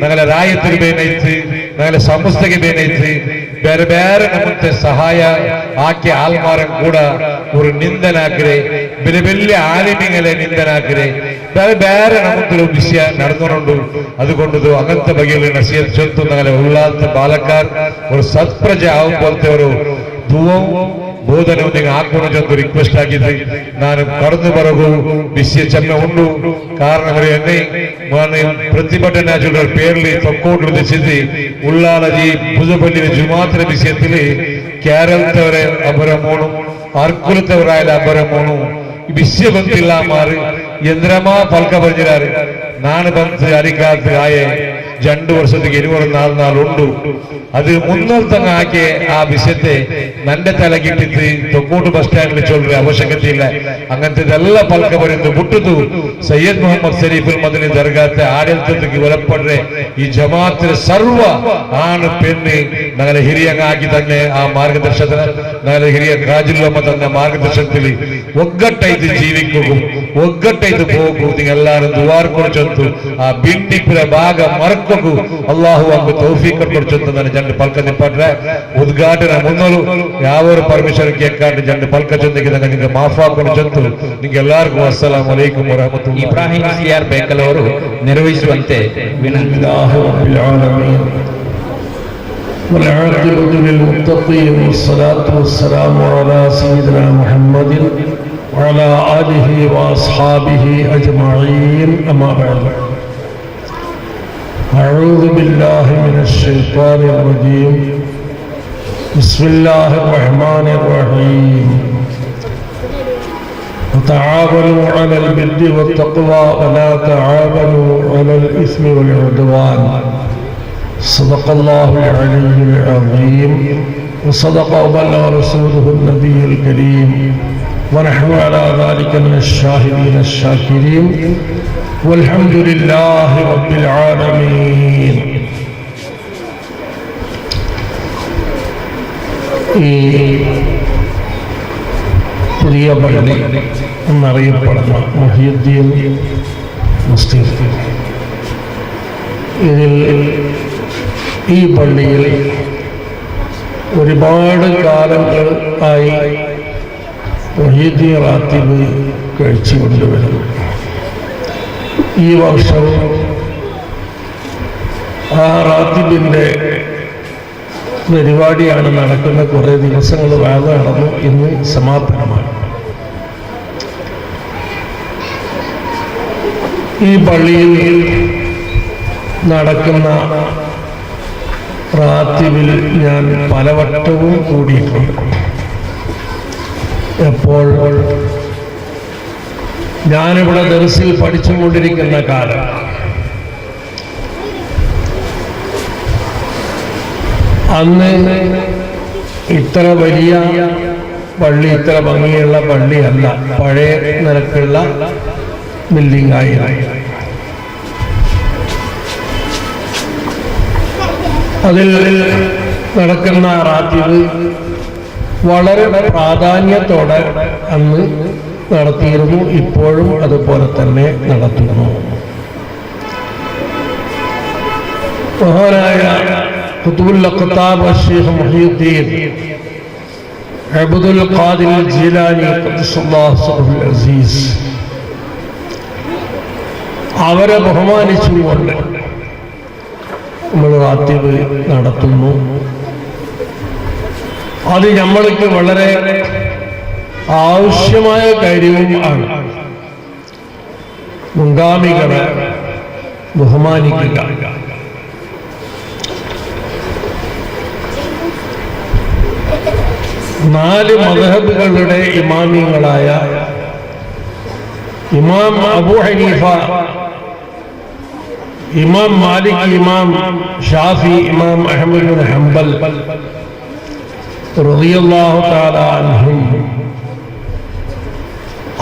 ഞങ്ങളെ രായത്തിൽ ಬೇನೈತು ഞങ്ങളെ സമസ്തക്ക് ಬೇನೈತು ಬೇರೆ ಬೇರೆ ನಮ್ಮಂತೆ ಸಹಾಯ ಆಕೆ ಆಲ್ಮಾರಂ ಕೂಡ ഒരു ನಿಂದನಾಕ್ರೆ ಬೆಲೆ ಬೆಲೆ ಆಲಿಮಿಗಳെ ನಿಂದನಾಕ್ರೆ ಬೇರೆ ಬೇರೆ ನಮ್ಮಂತೆ ವಿಷಯ ನಡೆದುಕೊಂಡು അതുകൊണ്ട് അങ്ങനത്തെ ബഗിയുള്ള നസീഹത്ത് ചൊല്ലുന്ന ഞങ്ങളെ ഉള്ളാത്ത ബാലക്കാർ ഒരു സത്പ്രജ ആവും പോലത്തെ ഒരു ದುವವು ಬೋಧನೆ ಹಾಕೊಂಡು ರಿಕ್ವೆಸ್ಟ್ ಆಗಿದೆ. ನಾನು ಕಡದು ಬರಗು ಬಿಸಿಯ ಚೆನ್ನ ಉಂಡು ಕಾರಣವರೆಯನ್ನೇ ಪ್ರತಿಭಟನೆ പേരിൽ തൊക്കോട്ട് വെച്ചത് ഉള്ളാളജി പുതുപള്ളിയിലെ ജുമാത്തിലെ വിഷയത്തിൽ കേരളത്തവരെ അപരമോണും അർക്കുലത്തവരായാലും അപരമോണും വിശ്വബന്ധില്ല മാറി യന്ത്രമാ പൽക്ക പറഞ്ഞാറ് നാണ് ബന്ധ് അരിക്കാലത്ത് ആയേ 2 വർഷത്തേക്ക് 24 നാളുണ്ട്. അത് മുന്നോട്ടങ്ങ് ആക്കിയ ആ വിഷയത്തെ നന്റെ തലകിട്ടിട്ട് തൊക്കോട്ട് ബസ് സ്റ്റാൻഡിൽ ചൊല്ലൊരു ആവശ്യകതയില്ല. അങ്ങനത്തെ ഇതെല്ലാം പൽക്ക പറയുന്നത് മുട്ടുന്നു. സയ്യദ് മുഹമ്മദ് ഷരീഫുൽ മദനി ദർഗാത്തെ ആಡಳಿತಕ್ಕೆ ಒಳಪಡ್ರೆ ಈ ಜಮಾತಿನ ಸರ್ವ ಆಣು ಪೆಣ್ಣು ನಗರ ಹಿರಿಯಂಗಾಗಿ തന്നെ ಆ ಮಾರ್ಗದರ್ಶನ ನಗರ ಹಿರಿಯ ಕಾಜಿಲ್ಲಮ್ಮ ತನ್ನ ಮಾರ್ಗದರ್ಶನದಲ್ಲಿ ಒಗ್ಗಟ್ಟೈದು ಜೀವಿಕ್ಕೂ ಒಗ್ಗಟ್ಟೈದು ಹೋಗು ಎಲ್ಲರೂ ದುವಾರ್ ಕೊಡ್ಚಂತು ಆ ಬಿಂಡಿಪುರ ಭಾಗ ಮರಕ್ಕೂ ಅಲ್ಲಾಹು ಅಂಗು ತೌಫೀಕ್ ಕೊಡ್ಚಂತು ನನ್ನ ಜನ ಪಲ್ಕ ನಿಂಪಟ್ರೆ ಉದ್ಘಾಟನೆ ಮುನ್ನಲು ಯಾವರು ಪರ್ಮಿಷನ್ ಕೇಳ್ಕೊಂಡು ಜನ ಪಲ್ಕ ಚಂದಿಗೆ ನನಗೆ ಮಾಫಾ ಕೊಡ್ಚಂತು ನಿಮ್ಗೆ ಎಲ್ಲರಿಗೂ ಅಸ್ಸಲಾಮು ಅಲೈಕುಂ ವರಹಮತುಲ್ಲಾಹಿ. ಇಬ್ರಾಹಿಂ ಸಿಆರ್ ಬೇಕಲ್ ಅವರು ನಿರ್ವಹಿಸುವಂತೆ ವಿನಂತಿ. والعاقبة للمتقين والصلاة والسلام على سيدنا محمد وعلى آله وأصحابه أجمعين أما بعد. أعوذ بالله من الشيطان الرجيم. بسم الله الرحمن الرحيم. وتعاونوا على البر والتقوى ولا تعاونوا على الإثم والعدوان. صدق الله العلي العظيم وصدق وبلغ رسوله النبي الكريم ونحن على ذلك من الشاهدين الشاكرين والحمد لله رب العالمين. പുതിയ പള്ളി എന്നറിയപ്പെടുന്ന മുഹിയുദ്ദീൻ മുസ്തഫ, ഇതിൽ ഈ പള്ളിയിൽ ഒരുപാട് കാലങ്ങൾ ആയി മുഹിയുദ്ദീൻ റാത്തീബ് കഴിച്ചുകൊണ്ടുവരുന്നു. ഈ വർഷം ആ റാത്തീബിൻ്റെ പരിപാടിയാണ് നടക്കുന്ന. കുറേ ദിവസങ്ങൾ വേറെ നടന്നു. ഇന്ന് സമാപനമാണ്. ഈ പള്ളിയിൽ നടക്കുന്ന റാത്തീബിൽ ഞാൻ പലവട്ടവും കൂടിയിട്ടുണ്ട്. എപ്പോൾ ഞാനിവിടെ ദർസിൽ പഠിച്ചുകൊണ്ടിരിക്കുന്ന കാലം അന്ന് ഇത്ര വലിയ പള്ളി, ഇത്ര ഭംഗിയുള്ള പള്ളിയല്ല, പഴയ നിരക്കുള്ള ബിൽഡിംഗ് ആയിരുന്നു. അതിൽ നടക്കുന്ന റാത്തീബ് വളരെ പ്രാധാന്യത്തോടെ അന്ന് നടത്തിയിരുന്നു. ഇപ്പോഴും അതുപോലെ തന്നെ നടത്തുന്നു. മഹാനായ ഖുത്ബുൽ അഖ്താബ് ശൈഖ് മുഹീദ്ദീൻ അബ്ദുൽ ഖാദിർ ജീലാനി ഖദ്ദസല്ലാഹു സിർറഹുൽ അസീസ് അവരെ ബഹുമാനിച്ചുകൊണ്ട് നമ്മൾ റാത്തീബ് നടത്തുന്നു. അത് നമ്മൾക്ക് വളരെ ആവശ്യമായ കാര്യവും ആണ്. മുൻഗാമികളെ ബഹുമാനിക്കുക. നാല് മദ്ഹബുകളുടെ ഇമാമിങ്ങളായ ഇമാം അബൂ ഹനീഫ, ഇമാം മാലിക്, ഇമാം ഷാഫി, ഇമാം അഹ്മദ് ബിൻ ഹംബൽ റളിയല്ലാഹു തആല അൻഹും,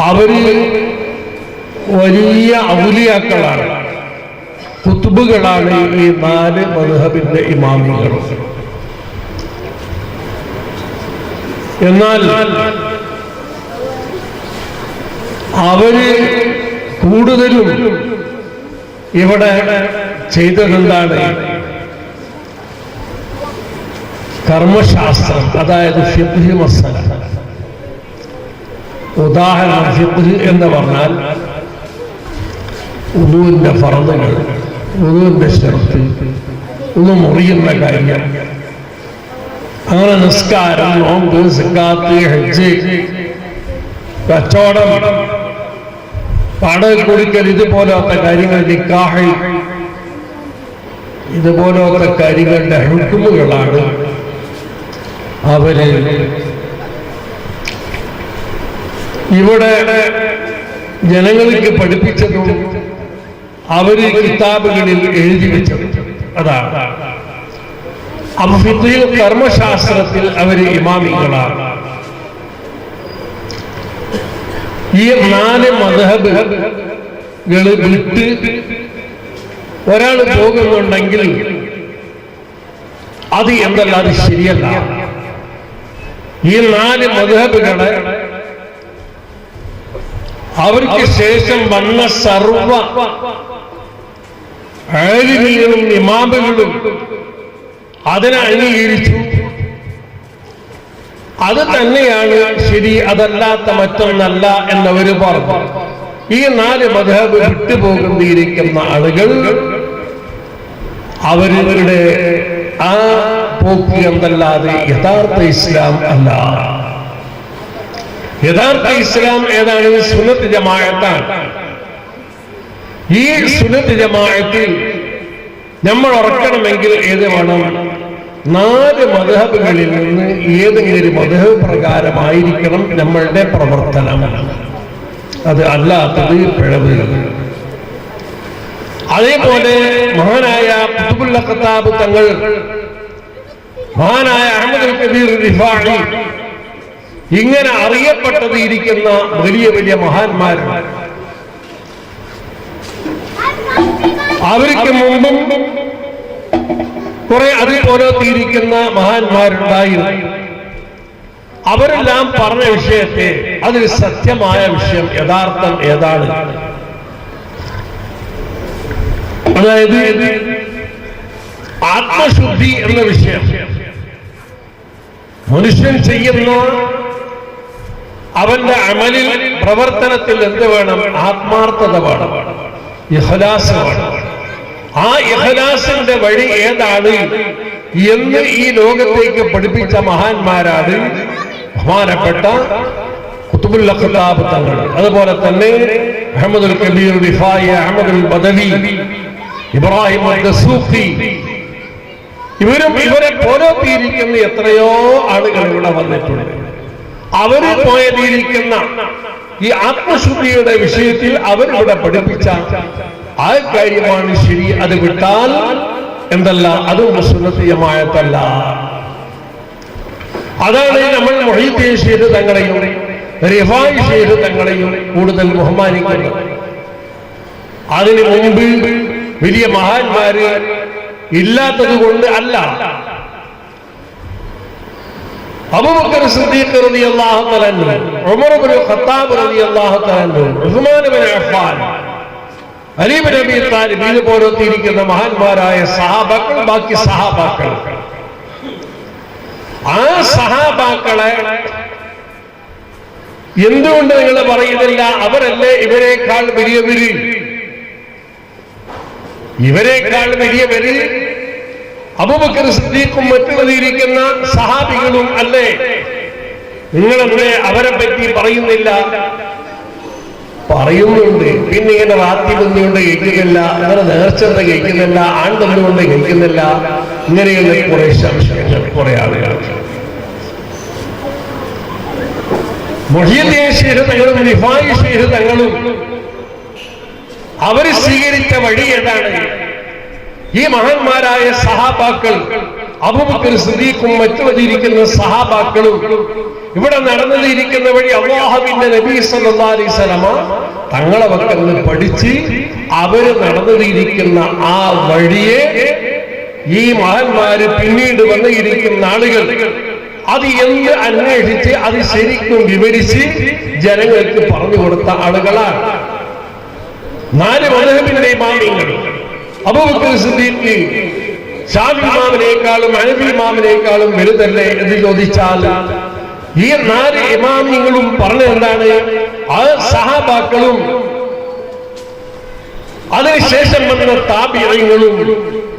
അവര് വലിയ ഔലിയാക്കളാണ്, ഖുത്ബുകളാണ് ഈ നാല് മദ്ഹബിന്റെ ഇമാമികൾ. എന്നാൽ അവര് കൂടുതലും ഇവിടെ ചെയ്തതെന്താണ്? കർമ്മശാസ്ത്രം, അതായത് ഫിഖ്ഹ് മസല. ഉദാഹരണം, ഫിഖ്ഹ് എന്ന് പറഞ്ഞാൽ ഉദൂവിന്റെ ഫർളുകൾ, ഉദൂവിന്റെ ശർത്ത്, ഉദു മുറിയുന്ന കാര്യം, അങ്ങനെ നിസ്കാരം, നോമ്പ്, സക്കാത്ത്, ഹജ്ജ്, കച്ചവടം, വാടക കൊടുക്കൽ, ഇതുപോലത്തെ കാര്യങ്ങൾ, നിക്കാഹ്, ഇതുപോലത്തെ കാര്യങ്ങളുടെ ഹുക്കുമുകളാണ് അവര് ഇവിടെ ജനങ്ങൾക്ക് പഠിപ്പിച്ചതും അവര് കിതാബുകളിൽ എഴുതി വെച്ചതും. അതാണ് അപ്പൊ ഫിഖ്ഹിൽ, കർമ്മശാസ്ത്രത്തിൽ അവര് ഇമാമികളാണ്. ഈ 4 മദ്ഹബുകള് വിട്ട് ഒരാൾ പോകുന്നുണ്ടെങ്കിൽ അത് എന്തല്ല, അത് ശരിയല്ല. ഈ 4 മദ്ഹബുകളെ അവർക്ക് ശേഷം വന്ന സർവ ആലിമീങ്ങളും ഇമാമുകളും അതിനെ അംഗീകരിച്ചു. അത് തന്നെയാണ് ശരി, അതല്ലാത്ത മറ്റൊന്നല്ല എന്നവര് പറഞ്ഞു. ഈ 4 മദ്ഹബ് വിട്ടുപോകുന്നിരിക്കുന്ന ആളുകൾ അവരുടെ ആ പോക്ക് എന്തല്ലാതെ യഥാർത്ഥ ഇസ്ലാം അല്ല. യഥാർത്ഥ ഇസ്ലാം ഏതാണ്? സുന്നത്ത് ജമാഅത്താണ്. ഈ സുന്നത്ത് ജമാഅത്തിൽ നമ്മൾ ഉറക്കണമെങ്കിൽ ഏത് വേണം? 4 മദ്ഹബുകളിൽ നിന്ന് ഏതെങ്കിലും ഒരു മദ്ഹബ് പ്രകാരമായിരിക്കണം നമ്മളുടെ പ്രവർത്തനം. അത് അല്ലാത്തത് പിഴവ്. അതേപോലെ മഹാനായ ഖുതുബുൽ അഖ്താബ് തങ്ങൾ, മഹാനായ അഹ്മദുൽ കബീർ റിഫാഇ, ഇങ്ങനെ അറിയപ്പെട്ടത് ഇരിക്കുന്ന വലിയ വലിയ മഹാന്മാരുണ്ട്. അവർക്ക് മുമ്പും കുറെ അതുപോലെ തീരിക്കുന്ന മഹാന്മാരുണ്ടായിരുന്നു. അവരെല്ലാം പറഞ്ഞ വിഷയത്തെ, അതിൽ സത്യമായ വിഷയം, യഥാർത്ഥം ഏതാണ്? അതായത് ആത്മശുദ്ധി എന്ന വിഷയം. മനുഷ്യൻ ചെയ്യുന്ന അവന്റെ അമലിൽ, പ്രവർത്തനത്തിൽ എന്ത് വേണം? ആത്മാർത്ഥത വേണം, ഇഖ്ലാസ് വേണം. ആ ഇഖ്ലാസിന്റെ വഴി ഏതാണ് എന്ന് ഈ ലോകത്തേക്ക് പഠിപ്പിച്ച മഹാന്മാരാണ് ബഹുമാനപ്പെട്ട ഖുതുബുൽ അഖ്താബ് തങ്ങൾ. അതുപോലെ തന്നെ അഹ്മദുൽ കബീർ റിഫായി, അഹ്മദുൽ ബദവി, ഇബ്രാഹിം അദ്ദസൂഖി, ഇവരെ പോലെത്തിയിരിക്കുന്ന എത്രയോ ആളുകൾ ഇവിടെ വന്നിട്ടുണ്ട്. അവര് പോയതിരിക്കുന്ന ഈ ആത്മശുദ്ധിയുടെ വിഷയത്തിൽ അവരിവിടെ പഠിപ്പിച്ച ആ കാര്യമാണ് ശരി. അത് വിട്ടാൽ എന്തല്ല, അതും സുന്നത്ത് ജമാഅത്തല്ല. അതാണ് നമ്മൾ മുഹീദ്ദീൻ ശൈഖ് തങ്ങളെയും റിഫായി ശൈഖ് തങ്ങളെയും കൂടുതൽ ബഹുമാനിക്കുന്നത്. അതിനു മുമ്പ് വലിയ മഹാന്മാര് ഇല്ലാത്തത് കൊണ്ട് അല്ല. അബൂബക്കർ സിദ്ദീഖ് റളിയല്ലാഹു തആല അൻഹു, ഉമർ ഇബ്നുൽ ഖത്താബ് റളിയല്ലാഹു തആല അൻഹു, ഉസ്മാൻ ഇബ്നു അഫ്ഫാൻ, അലി ഇബ്നു അബീ താലിബ്, ഇതുപോലത്തെ ഇരിക്കുന്ന മഹാന്മാരായ സഹാബാക്കൾ, ബാക്കി സഹാബാക്കൾ, ആ സഹാബാക്കളെ എന്തുകൊണ്ട് നിങ്ങൾ പറയുന്നില്ല? അവരല്ലേ ഇവരെക്കാൾ വലിയവര്, ഇവരെക്കാൾ വലിയവര് അബൂബക്കർ സിദ്ദീഖും മറ്റുള്ളതിരിക്കുന്ന സഹാബികളും അല്ലേ? നിങ്ങളെന്തേ അവരെ പറ്റി പറയുന്നില്ല? പറയുന്നുണ്ട്. പിന്നെ ഇങ്ങനെ റാത്തി ബന്ധികൊണ്ട് കഴിക്കുന്നില്ല, അങ്ങനെ നേർച്ചെന്ന് കഴിക്കുന്നില്ല, ആൺതന്നുകൊണ്ട് കഴിക്കുന്നില്ല, ഇങ്ങനെയുള്ള കുറെ സംശയങ്ങൾ കുറെ ആളുകൾ. മുഹീദ്ദീൻ ശൈഖ് തങ്ങളും റിഫായി ശൈഖ് തങ്ങളും അവര് സ്വീകരിച്ച വഴി ഏതാണ്? ഈ മഹാന്മാരായ സഹാബാക്കൾ, അബൂബക്കർ സിദ്ദീഖും മറ്റുള്ളതിരിക്കുന്ന സഹാബാക്കളും ഇവിടെ നടന്നതിരിക്കുന്ന വഴി അല്ലാഹുവിന്റെ നബി സല്ലല്ലാഹു അലൈഹി വസല്ലമ തങ്ങളെ വക്കൽ നിന്ന് പഠിച്ച് അവര് നടന്നതിരിക്കുന്ന ആ വഴിയെ ഈ മഹാന്മാര് പിന്നീട് വന്നിരിക്കുന്ന ആളുകൾ അത് എന്ത് അന്വേഷിച്ച് അത് ശരിക്കും വിവരിച്ച് ജനങ്ങൾക്ക് പറഞ്ഞു കൊടുത്ത ആളുകളാണ്. 4 മദ്ഹബിന്റെ ഇമാമിങ്ങൾ, അബൂബക്കർ സിദ്ദീഖ് ശാഫി ഇമാമിനേക്കാളും ഹനഫി ഇമാമിനേക്കാളും വലുതല്ലേ എന്ന് ചോദിച്ചാൽ ഈ 4 ഇമാമിങ്ങളും പറഞ്ഞ എന്താണ്? ആ സഹാബാക്കളും അതിനുശേഷം വന്ന താബിഈങ്ങളും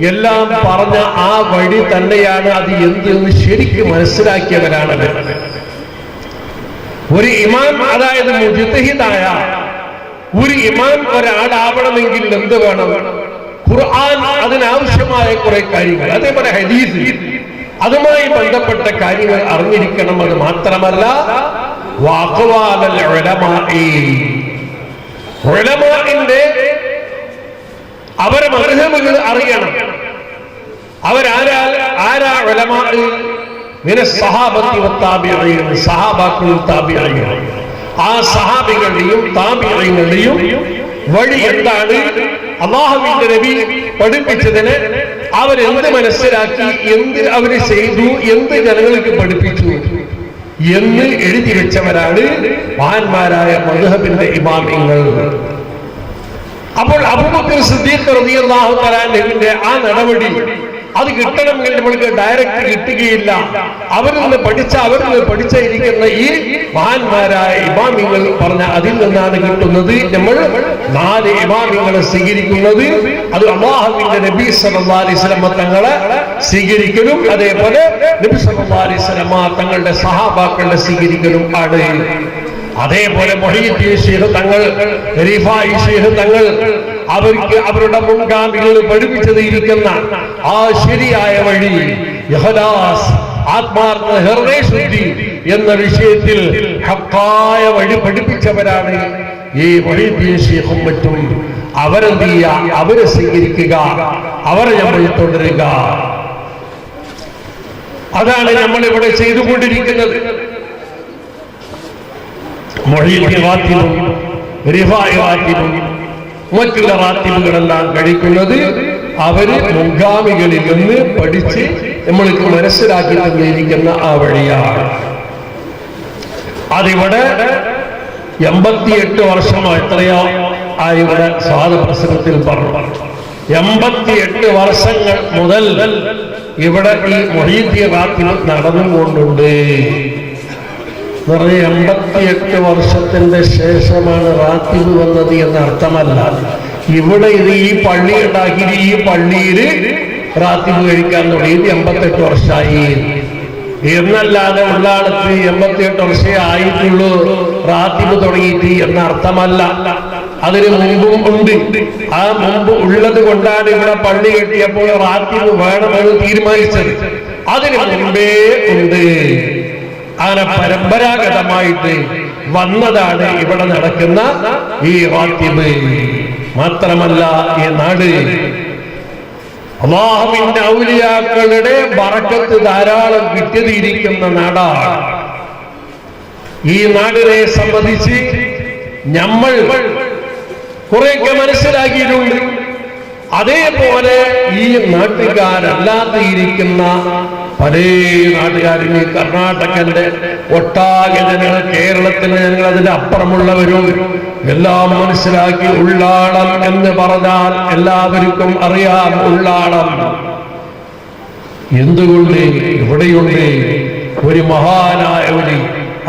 എല്ലാം പറഞ്ഞ ആ വഴി തന്നെയാണ് അത് എന്തെന്ന് ശരിക്കും മനസ്സിലാക്കിയവരാണ്. ഒരു ഇമാം, അതായത് മുജ്തഹിദായ ഒരു ഇമാം ഒരാളാവണമെങ്കിൽ എന്ത് വേണം? ഖുർആൻ, അതിനാവശ്യമായ കുറെ കാര്യങ്ങൾ, അതേപോലെ ഹദീസ്, അതുമായി ബന്ധപ്പെട്ട കാര്യങ്ങൾ അറിഞ്ഞിരിക്കണം. അത് മാത്രമല്ല വഅഖ്വാലുൽ ഉലമാഇന്റെ അവരെ മദ്ഹബുകൾ അറിയണം. ആരാ ഉലമാ? മിന സഹാബത്തി വത്താബിഈൻ, സഹാബാക്കളും താബിഈൻ. ആ സഹാബികളുടെയും താബിഈങ്ങളുടെയും വഴി എന്താണ്? അല്ലാഹുവിന്റെ നബി പഠിപ്പിച്ചതിന് അവരെന്ത് മനസ്സിലാക്കി, എന്ത് അവര് ചെയ്തു, എന്ത് ജനങ്ങൾക്ക് പഠിപ്പിച്ചു എന്ന് എഴുതി വെച്ചവരാണ് മഹാന്മാരായ മദ്ഹബിന്റെ ഇമാമിങ്ങൾ. അപ്പോൾ അബൂബക്കർ സിദ്ദീഖ് റളിയല്ലാഹു തആല അൻഹുവിന്റെ ആ നടപടി അത് കിട്ടണമെങ്കിൽ നമ്മൾക്ക് ഡയറക്റ്റ് കിട്ടുകയില്ല. അവരിൽ നിന്ന് പഠിച്ചിരിക്കുന്ന ഈ മഹാന്മാരായ ഇമാമിങ്ങൾ പറഞ്ഞ അതിൽ നിന്നാണ് കിട്ടുന്നത്. നമ്മൾ 4 ഇമാമിങ്ങളെ സ്വീകരിക്കുന്നത്, അത് അല്ലാഹുവിന്റെ നബി സല്ലല്ലാഹു അലൈഹി വസല്ലം തങ്ങളെ സ്വീകരിക്കലും അതേപോലെ നബി സല്ലല്ലാഹു അലൈഹി വസല്ലം തങ്ങളുടെ സഹാബാക്കളെ സ്വീകരിക്കലും ആണ്. അതേപോലെ മുഹയ്യിദ്ദീൻ ശൈഖ് തങ്ങൾ, റിഫായി ശൈഖ് തങ്ങൾ, അവർക്ക് അവരുടെ മുൻഗാമികൾ പഠിപ്പിച്ചതിരിക്കുന്ന ആ ശരിയായ വഴി, ഇഖ്ലാസ്, ആത്മാർത്ഥ ഹൃദയശുദ്ധി എന്ന വിഷയത്തിൽ ഹഖായ വഴി പഠിപ്പിച്ചവരാണ് ഈ മുഹയ്യിദ്ദീൻ ശൈഖും മറ്റും. അവരെന്ത് ചെയ്യുക? അവരെ സ്വീകരിക്കുക, അവരെ നമ്മൾ തുടരുക. അതാണ് നമ്മൾ ഇവിടെ ചെയ്തുകൊണ്ടിരിക്കുന്നത്. മുഹയ്യിദ്ദീൻ റാത്തിബും റിഫായി റാത്തിബും മറ്റുള്ള റാത്തിബുകളെല്ലാം കഴിക്കുന്നത് അവര് മുൻഗാമികളിൽ നിന്ന് പഠിച്ച് നമ്മൾക്ക് മനസ്സിലാക്കി തന്നിരിക്കുന്ന ആ വഴിയാണ്. അതിവിടെ 88 വർഷമോ എത്രയോ ഇവിടെ സ്വാതപ്രസംഗത്തിൽ പറഞ്ഞു. 88 വർഷങ്ങൾ മുതൽ ഇവിടെ ഈ മുഹയ്യിദ്ദീൻ റാത്തിബ് നടന്നുകൊണ്ടുണ്ട്. 88 വർഷത്തിന്റെ ശേഷമാണ് റാത്തിബ് വന്നത് എന്ന അർത്ഥമല്ല. ഇവിടെ ഈ പള്ളി ഉണ്ടാക്കിയിട്ട് ഈ പള്ളിയിൽ റാത്തിബ് കഴിക്കാൻ തുടങ്ങിയിട്ട് 88 വർഷമായി എന്നല്ലാതെ ഉള്ളാളത്ത് 88 വർഷമേ ആയിട്ടുള്ളൂ റാത്തിബ് തുടങ്ങിയിട്ട് എന്ന അർത്ഥമല്ല. അതിന് മുമ്പും ഉണ്ട്. ആ മുമ്പ് ഉള്ളത് കൊണ്ടാണ് ഇവിടെ പള്ളി കെട്ടിയപ്പോൾ റാത്തിബ് വേണമെന്ന് തീരുമാനിച്ചത്. അതിന് മുമ്പേ ഉണ്ട്. അങ്ങനെ പരമ്പരാഗതമായിട്ട് വന്നതാണ് ഇവിടെ നടക്കുന്ന ഈ റാത്തിബ്. മാത്രമല്ല ഈ നാട് അല്ലാഹുവിന്റെ ഔലിയാക്കളുടെ ബറക്കത്ത് ധാരാളം കിട്ടിയിരിക്കുന്ന നാടാണ്. ഈ നാടിനെ സംബന്ധിച്ച് നമ്മൾ കുറെയൊക്കെ മനസ്സിലാക്കിയിട്ടുണ്ട്. അതേപോലെ ഈ നാട്ടുകാരല്ലാതെ ഇരിക്കുന്ന പല നാട്ടുകാരും, ഈ കർണാടകന്റെ ഒട്ടാകെ ജനങ്ങൾ, കേരളത്തിലെ ജനങ്ങൾ, അതിന്റെ അപ്പുറമുള്ളവരും എല്ലാം മനസ്സിലാക്കി. ഉള്ളാളം എന്ന് പറഞ്ഞാൽ എല്ലാവർക്കും അറിയാം. ഉള്ളാളം എന്തുകൊണ്ട് ഇവിടെയുണ്ട് ഒരു മഹാനായ ഒരു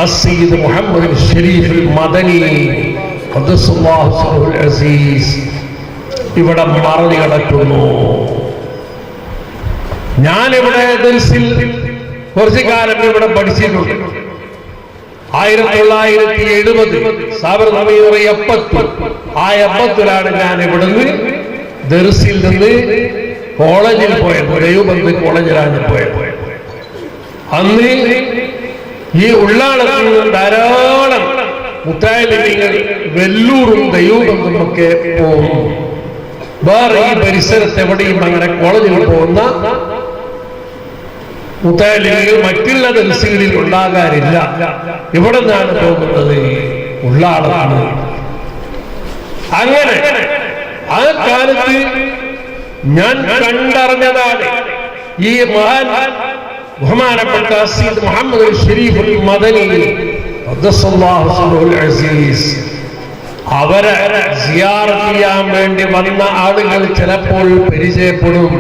അസീദ് മുഹമ്മദ് ഷരീഫ് മദനി ഖദ്ദസല്ലാഹു സിർറഹുൽ അസീസ് ഇവിടെ മറഞ്ഞു കിടക്കുന്നു. ഞാനിവിടെ ദർസിൽ കുറച്ചു കാലം ഇവിടെ പഠിച്ചിട്ടുണ്ട്. 1970 ആ 70-ലാണ് ഞാൻ ഇവിടുന്ന് ദർസിൽ നിന്ന് കോളേജിൽ പോയത്. ദൈവബന്ധു കോളേജിലാണ് പോയത്. അന്ന് ഈ ഉള്ളാളത്തിൽ നിന്ന് ധാരാളം മുത്താലിമീങ്ങൾ വെല്ലൂറും ദൈവബന്ധും ഒക്കെ പോകും. വേറെ ഈ പരിസരത്ത് എവിടെയും അങ്ങനെ കോളേജിൽ പോകുന്ന മുത്താലിമീങ്ങൾ മറ്റുള്ള ദർസുകളിൽ ഉണ്ടാകാറില്ല. ഇവിടെ നിന്നാണ് പോകുന്നത്. ഉള്ളാളാണ്. അങ്ങനെ ആ കാലത്ത് ഞാൻ കണ്ടറിഞ്ഞതാണ് ഈ ബഹുമാനപ്പെട്ട സയ്യിദ് മുഹമ്മദ് ഷരീഫ് മദനി ഖദ്ദസല്ലാഹു സിർറഹുൽ അസീസ് അവരെ സിയാറത്ത് ചെയ്യാൻ വേണ്ടി വന്ന ആളുകൾ ചിലപ്പോൾ പരിചയപ്പെടും.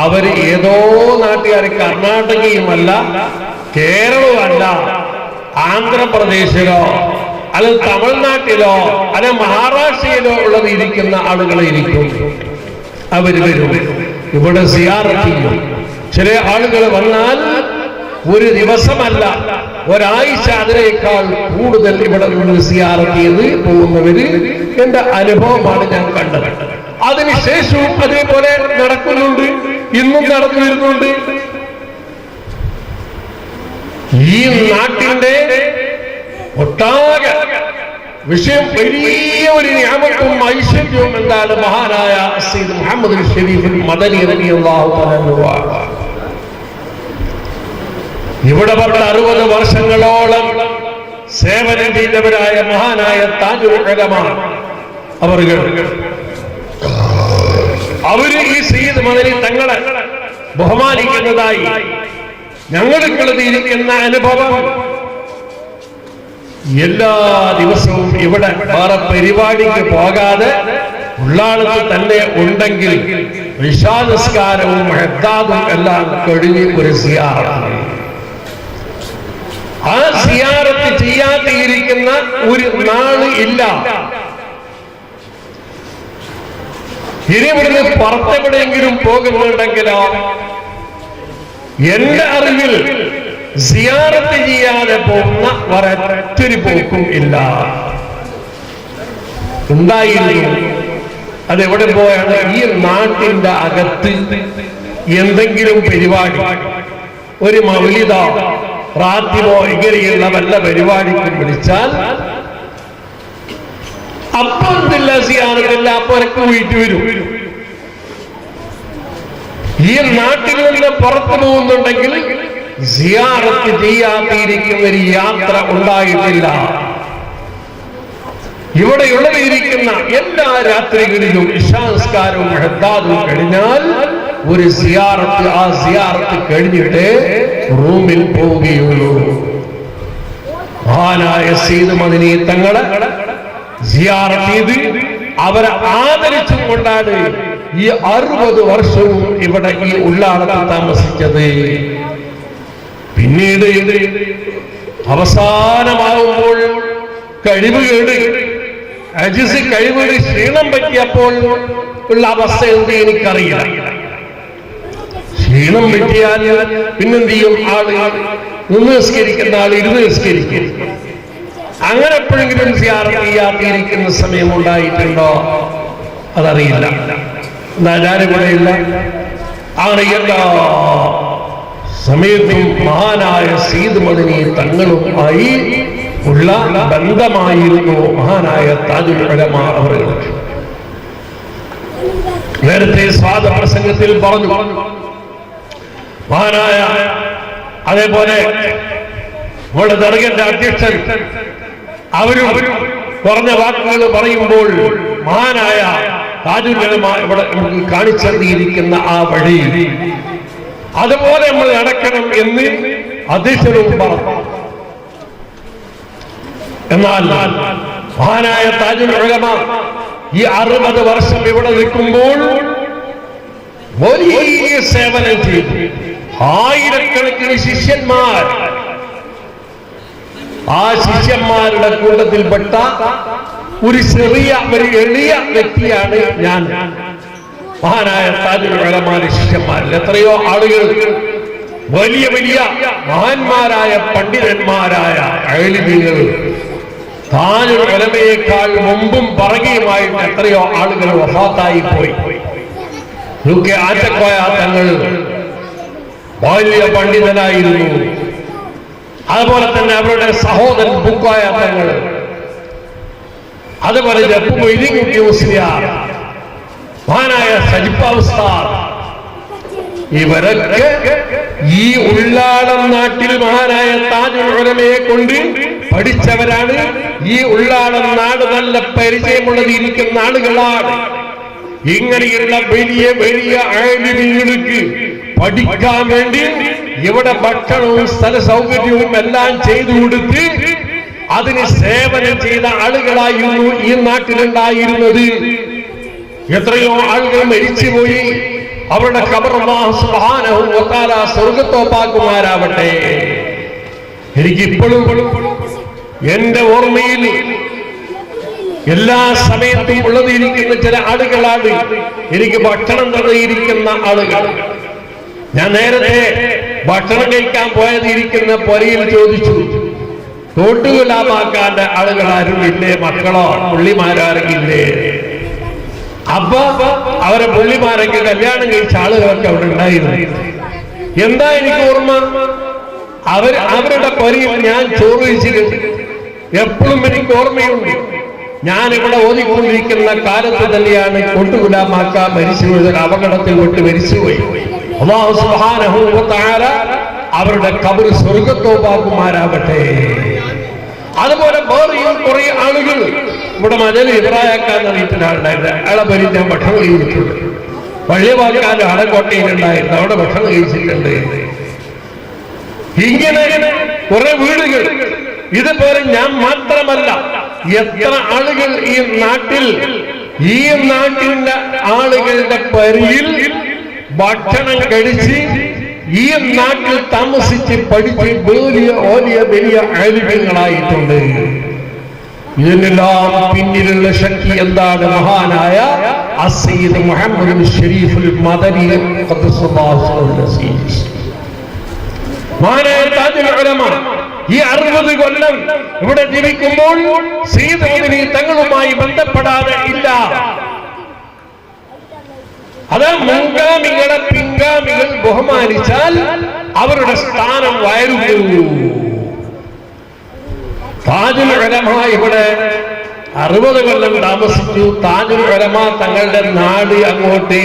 അവര് ഏതോ നാട്ടുകാർ, കർണാടകയുമല്ല, കേരളവുമല്ല, ആന്ധ്രാപ്രദേശിലോ അത് തമിഴ്നാട്ടിലോ അല്ലെ മഹാരാഷ്ട്രയിലോ ഉള്ളത് ഇരിക്കുന്ന ആളുകളായിരിക്കും. അവർ വരും ഇവിടെ സിയാറത്ത് ചെയ്യും. ചില ആളുകൾ വന്നാൽ ഒരു ദിവസമല്ല, ഒരാഴ്ച അതിനേക്കാൾ കൂടുതൽ ഇവിടെ നിന്ന് സിയാറത്ത് ചെയ്ത് പോകുന്നവര് എന്റെ അനുഭവമാണ് ഞാൻ കണ്ടത്. അതിനുശേഷവും അതേപോലെ നടക്കുന്നുണ്ട്, ഇന്നും നടന്നു വരുന്നുണ്ട്. ഈ നാട്ടിന്റെ ഒട്ടാകെ വിഷയം വലിയ ഒരു നിയമത്തും ഐശ്വര്യവും എന്താണ്? മഹാനായ സയ്യിദ് മുഹമ്മദ് ഷരീഫ് മദനി റളിയല്ലാഹു തആല ഇവിടെ 60 വർഷങ്ങളോളം സേവനം ചെയ്തവരായ മഹാനായ താജുൽ ഉലമ അവര് ഈ സയ്യിദ് മദനി തങ്ങളെ ബഹുമാനിക്കുന്നതായി ഞങ്ങൾക്കുള്ളതിരിക്കുന്ന അനുഭവം. എല്ലാ ദിവസവും ഇവിടെ വേറെ പരിപാടിക്ക് പോകാതെ ഉള്ളാളത്ത് തന്നെ ഉണ്ടെങ്കിൽ ഇശാ നിസ്കാരവും ഹദ്ദാദും എല്ലാം കഴിഞ്ഞ് ഒരു സിയാറത്ത്. ആ സിയാറത്ത് ചെയ്യാതിരിക്കുന്ന ഒരു നാള് ഇല്ല. ഇനി ഇവിടുന്ന് പുറത്തെവിടെയെങ്കിലും പോകുന്നുണ്ടെങ്കിലോ എന്റെ അറിവിൽ സിയാറത്ത് ചെയ്യാതെ പോകുന്ന ഒരൊറ്റൊരു പോക്കും ഇല്ല. ഉണ്ടായിരുന്നു. അതെവിടെ പോയാണ്? ഈ നാട്ടിന്റെ അകത്ത് എന്തെങ്കിലും പരിപാടി, ഒരു മൗലിദോ റാത്തിബോ ഇങ്ങനെയുള്ള വല്ല പരിപാടിക്കും വിളിച്ചാൽ അപ്പോൾ സിയാറത്തില്ല, അപ്പൊ എനിക്ക് വീട്ടിൽ വരും. ഈ നാട്ടിൽ നിന്ന് പുറത്തു പോകുന്നുണ്ടെങ്കിൽ സിയാറത്ത് ചെയ്യാതിരിക്കുന്ന ഒരു യാത്ര ഉണ്ടായിട്ടില്ല. ഇവിടെയുള്ളത് ഇരിക്കുന്ന എല്ലാ രാത്രികളിലും ഇശാസ്കാരവും ഹദ്ദാദും കഴിഞ്ഞാൽ ഒരു സിയാറത്ത്, ആ സിയാറത്ത് കഴിഞ്ഞിട്ട് റൂമിൽ പോവുകയുള്ളൂ. മഹാനായ സയ്യിദ് മദനി തങ്ങളെ സിയാറത്ത് ചെയ്ത് അവരെ ആദരിച്ചും കൊണ്ടാണ് ഈ 60 വർഷവും ഇവിടെ ഈ ഉള്ളാളത്ത് താമസിച്ചത്. പിന്നീട് അവസാനമാകുമ്പോൾ കഴിവുകേട്, അജിസ് കഴിവുകേട്, ക്ഷീണം പറ്റിയപ്പോൾ ഉള്ള അവസ്ഥ എന്ത് എനിക്കറിയില്ല. ക്ഷീണം പറ്റിയാൽ പിന്നെന്ത് ചെയ്യും? ആള് നിന്ന് നിസ്കരിക്കുന്ന ആൾ ഇരുന്ന് നിസ്കരിക്കും. അങ്ങനെ എപ്പോഴെങ്കിലും സിയാറത്ത് ചെയ്യാതിരിക്കുന്ന സമയം ഉണ്ടായിട്ടുണ്ടോ? അതറിയില്ല. ഞാനും കൂടെയില്ല. അങ്ങനെ എല്ലാ സമയത്തും മഹാനായ സയ്യിദ് മദനി തങ്ങളുമായി ഉള്ള ബന്ധമായിരുന്നു മഹാനായ താജുൽ ഉലമ അവർ. നേരത്തെ സ്വാദ പ്രസംഗത്തിൽ പറഞ്ഞു മഹാനായ, അതേപോലെ നമ്മുടെ ദർഗന്റെ അധ്യക്ഷൻ അവരും പറഞ്ഞ വാക്കുകൾ പറയുമ്പോൾ മഹാനായ താജുൽ ഉലമ ഇവിടെ നമുക്ക് കാണിച്ചെത്തിയിരിക്കുന്ന ആ വഴി അതുപോലെ നമ്മൾ നടക്കണം എന്ന് അധ്യക്ഷനും പറഞ്ഞു. എന്നാൽ മഹാനായ താജുൽ ഉലമ ഈ 60 വർഷം ഇവിടെ നിൽക്കുമ്പോൾ വലിയ സേവനം ചെയ്തു. ആയിരക്കണക്കിന് ശിഷ്യന്മാർ, ആ ശിഷ്യന്മാരുടെ കൂട്ടത്തിൽപ്പെട്ട ഒരു എളിയ വ്യക്തിയാണ് ഞാൻ. മഹാനായ താജുൽ ഉലമാന്റെ ശിഷ്യന്മാരിൽ എത്രയോ ആളുകൾ വലിയ വലിയ മഹാന്മാരായ പണ്ഡിതന്മാരായ അലിമീങ്ങൾ താജുൽ ഉലമയേക്കാൾ മുമ്പും പറകിയുമായിട്ട് എത്രയോ ആളുകൾ വഫാത്തായി പോയി. ആറ്റക്കോയ തങ്ങൾ വലിയ പണ്ഡിതനായിരുന്നു. അതുപോലെ തന്നെ അവരുടെ സഹോദരൻ ബുക്കോയ തങ്ങൾ, അതുപോലെ ജപ്പുമൊയ്തീൻകുട്ടി മുസ്ലിയാർ, മഹാനായ സജിപ്പാവ് ഉസ്താദ്, ഇവരൊക്കെ ഈ ഉള്ളാളം നാട്ടിൽ മഹാനായ താജുൽ ഉലമയെ കൊണ്ട് പഠിച്ചവരാണ്. ഈ ഉള്ളാളം നാട് നല്ല പരിചയമുള്ളത് ഇരിക്കുന്ന ആളുകളാണ്. ഇങ്ങനെയുള്ള വലിയ വലിയ ആലിമീങ്ങൾക്ക് പഠിക്കാൻ വേണ്ടി ഇവിടെ ഭക്ഷണവും സ്ഥല സൗകര്യവും എല്ലാം ചെയ്തു കൊടുത്ത് അതിന് സേവനം ചെയ്ത ആളുകളായിരുന്നു ഈ നാട്ടിലുണ്ടായിരുന്നത്. എത്രയോ ആളുകൾ മരിച്ചുപോയി. അവരുടെ ഖബർ അല്ലാഹു സുബ്ഹാനഹു വ തആല സ്വർഗ്ഗത്തോപ്പാക്കുമാരാവട്ടെ. എനിക്കിപ്പോഴും എന്റെ ഓർമ്മയിൽ എല്ലാ സമയത്തും ഉള്ളതിരിക്കുന്ന ചില ആളുകളാണ് എനിക്ക് ഭക്ഷണം തന്നിരിക്കുന്ന ആളുകൾ. ഞാൻ നേരത്തെ ഭക്ഷണം കഴിക്കാൻ പോയതിരിക്കുന്ന പൊരയിൽ ചോദിച്ചു, തോട്ടുകുലാമാക്കാന്റെ ആളുകളാരും ഇല്ലേ, മക്കളോ പുള്ളിമാരാരെങ്കിലേ? അപ്പൊ അവരെ പുള്ളിമാരൊക്കെ കല്യാണം കഴിച്ച ആളുകളൊക്കെ അവിടെ ഉണ്ടായിരുന്നു. എന്താ എനിക്ക് ഓർമ്മ, അവരുടെ പൊരയിൽ ഞാൻ ചോറ് കഴിച്ചിട്ടുണ്ട്. എപ്പോഴും എനിക്ക് ഓർമ്മയുണ്ട്. ഞാൻ ഇവിടെ ഓതിക്കൊണ്ടിരിക്കുന്ന കാലത്ത് തന്നെയാണ് കൊട്ടുകുലാമാക്ക മരിച്ചുപോയത്. അപകടത്തിൽ വിട്ട് മരിച്ചുപോയി. അല്ലാഹു സുബ്ഹാനഹു വ തആല അവരുടെ ഖബർ സ്വർഗ്ഗത്തോപ്പാക്കുമാരാകട്ടെ. അതുപോലെ വേറെയും കുറെ ആളുകൾ ഇവിടെ മജൽ ഇബ്രാഹിക്കാൻ അറിയിക്കുന്ന ആളുണ്ടായിരുന്നു. അയാളെ പരി ഞാൻ ഭക്ഷണം കഴിച്ചിട്ടുണ്ട്. പള്ളിവാക്കാലും അടക്കോട്ടയിലുണ്ടായിരുന്നു, അവിടെ ഭക്ഷണം കഴിച്ചിട്ടുണ്ട്. ഇങ്ങനെ കുറെ വീടുകൾ. ഇതുപോലെ ഞാൻ മാത്രമല്ല, എത്ര ആളുകൾ ഈ നാട്ടിന്റെ ആളുകളുടെ പരിയിൽ ഭക്ഷണം കഴിച്ച് ഈ നാട്ടിൽ താമസിച്ച് പഠിച്ച് വലിയ ആലിമ്യങ്ങളായിട്ടുണ്ട്. ഇതിനെല്ലാം പിന്നിലുള്ള ശക്തി എന്താണ്? മഹാനായ അസ്സയ്യിദ് മുഹമ്മദ് ശരീഫുൽ മദനി ഖദ്ദസല്ലാഹു അസീസ്, മഹാനായ താജുൽ ഉലമ ഈ 60 കൊല്ലം ഇവിടെ ജീവിക്കുമ്പോൾ സയ്യിദ് മദനി തങ്ങളുമായി ബന്ധപ്പെടാതെ ഇല്ല. അത് മുൻഗാമികളെ പിൻഗാമികൾ ബഹുമാനിച്ചാൽ അവരുടെ സ്ഥാനം വയറുന്നു. താജുൽ ഉലമ ഇവിടെ 60 കൊല്ലം താമസിച്ചു. താജുൽ ഉലമ തങ്ങളുടെ നാട് അങ്ങോട്ട്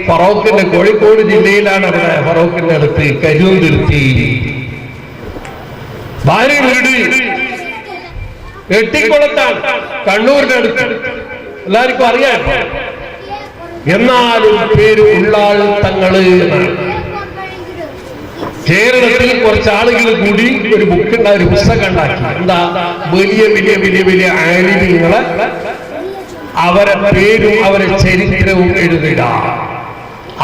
ഫറോക്കിന്റെ കോഴിക്കോട് ജില്ലയിലാണ്. അവിടെ ഫറോക്കിന്റെ അടുത്ത് കരുവന്തുരുത്തി. ഭാര്യ വീട് എട്ടിക്കുളത്താണ്, കണ്ണൂരിന്റെ അടുത്ത്. എല്ലാവർക്കും അറിയാം. എന്നാലും പേര് ഉള്ളാൾ തങ്ങള് എന്നാണ്. കേരളത്തിൽ കുറച്ച് ആളുകൾ കൂടി ഒരു ഒരു പുസ്തകം ഉണ്ടാക്കി. എന്താ? വലിയ ആലിമീങ്ങളെ അവരെ പേരും അവരെ ചരിത്രവും എഴുതുക.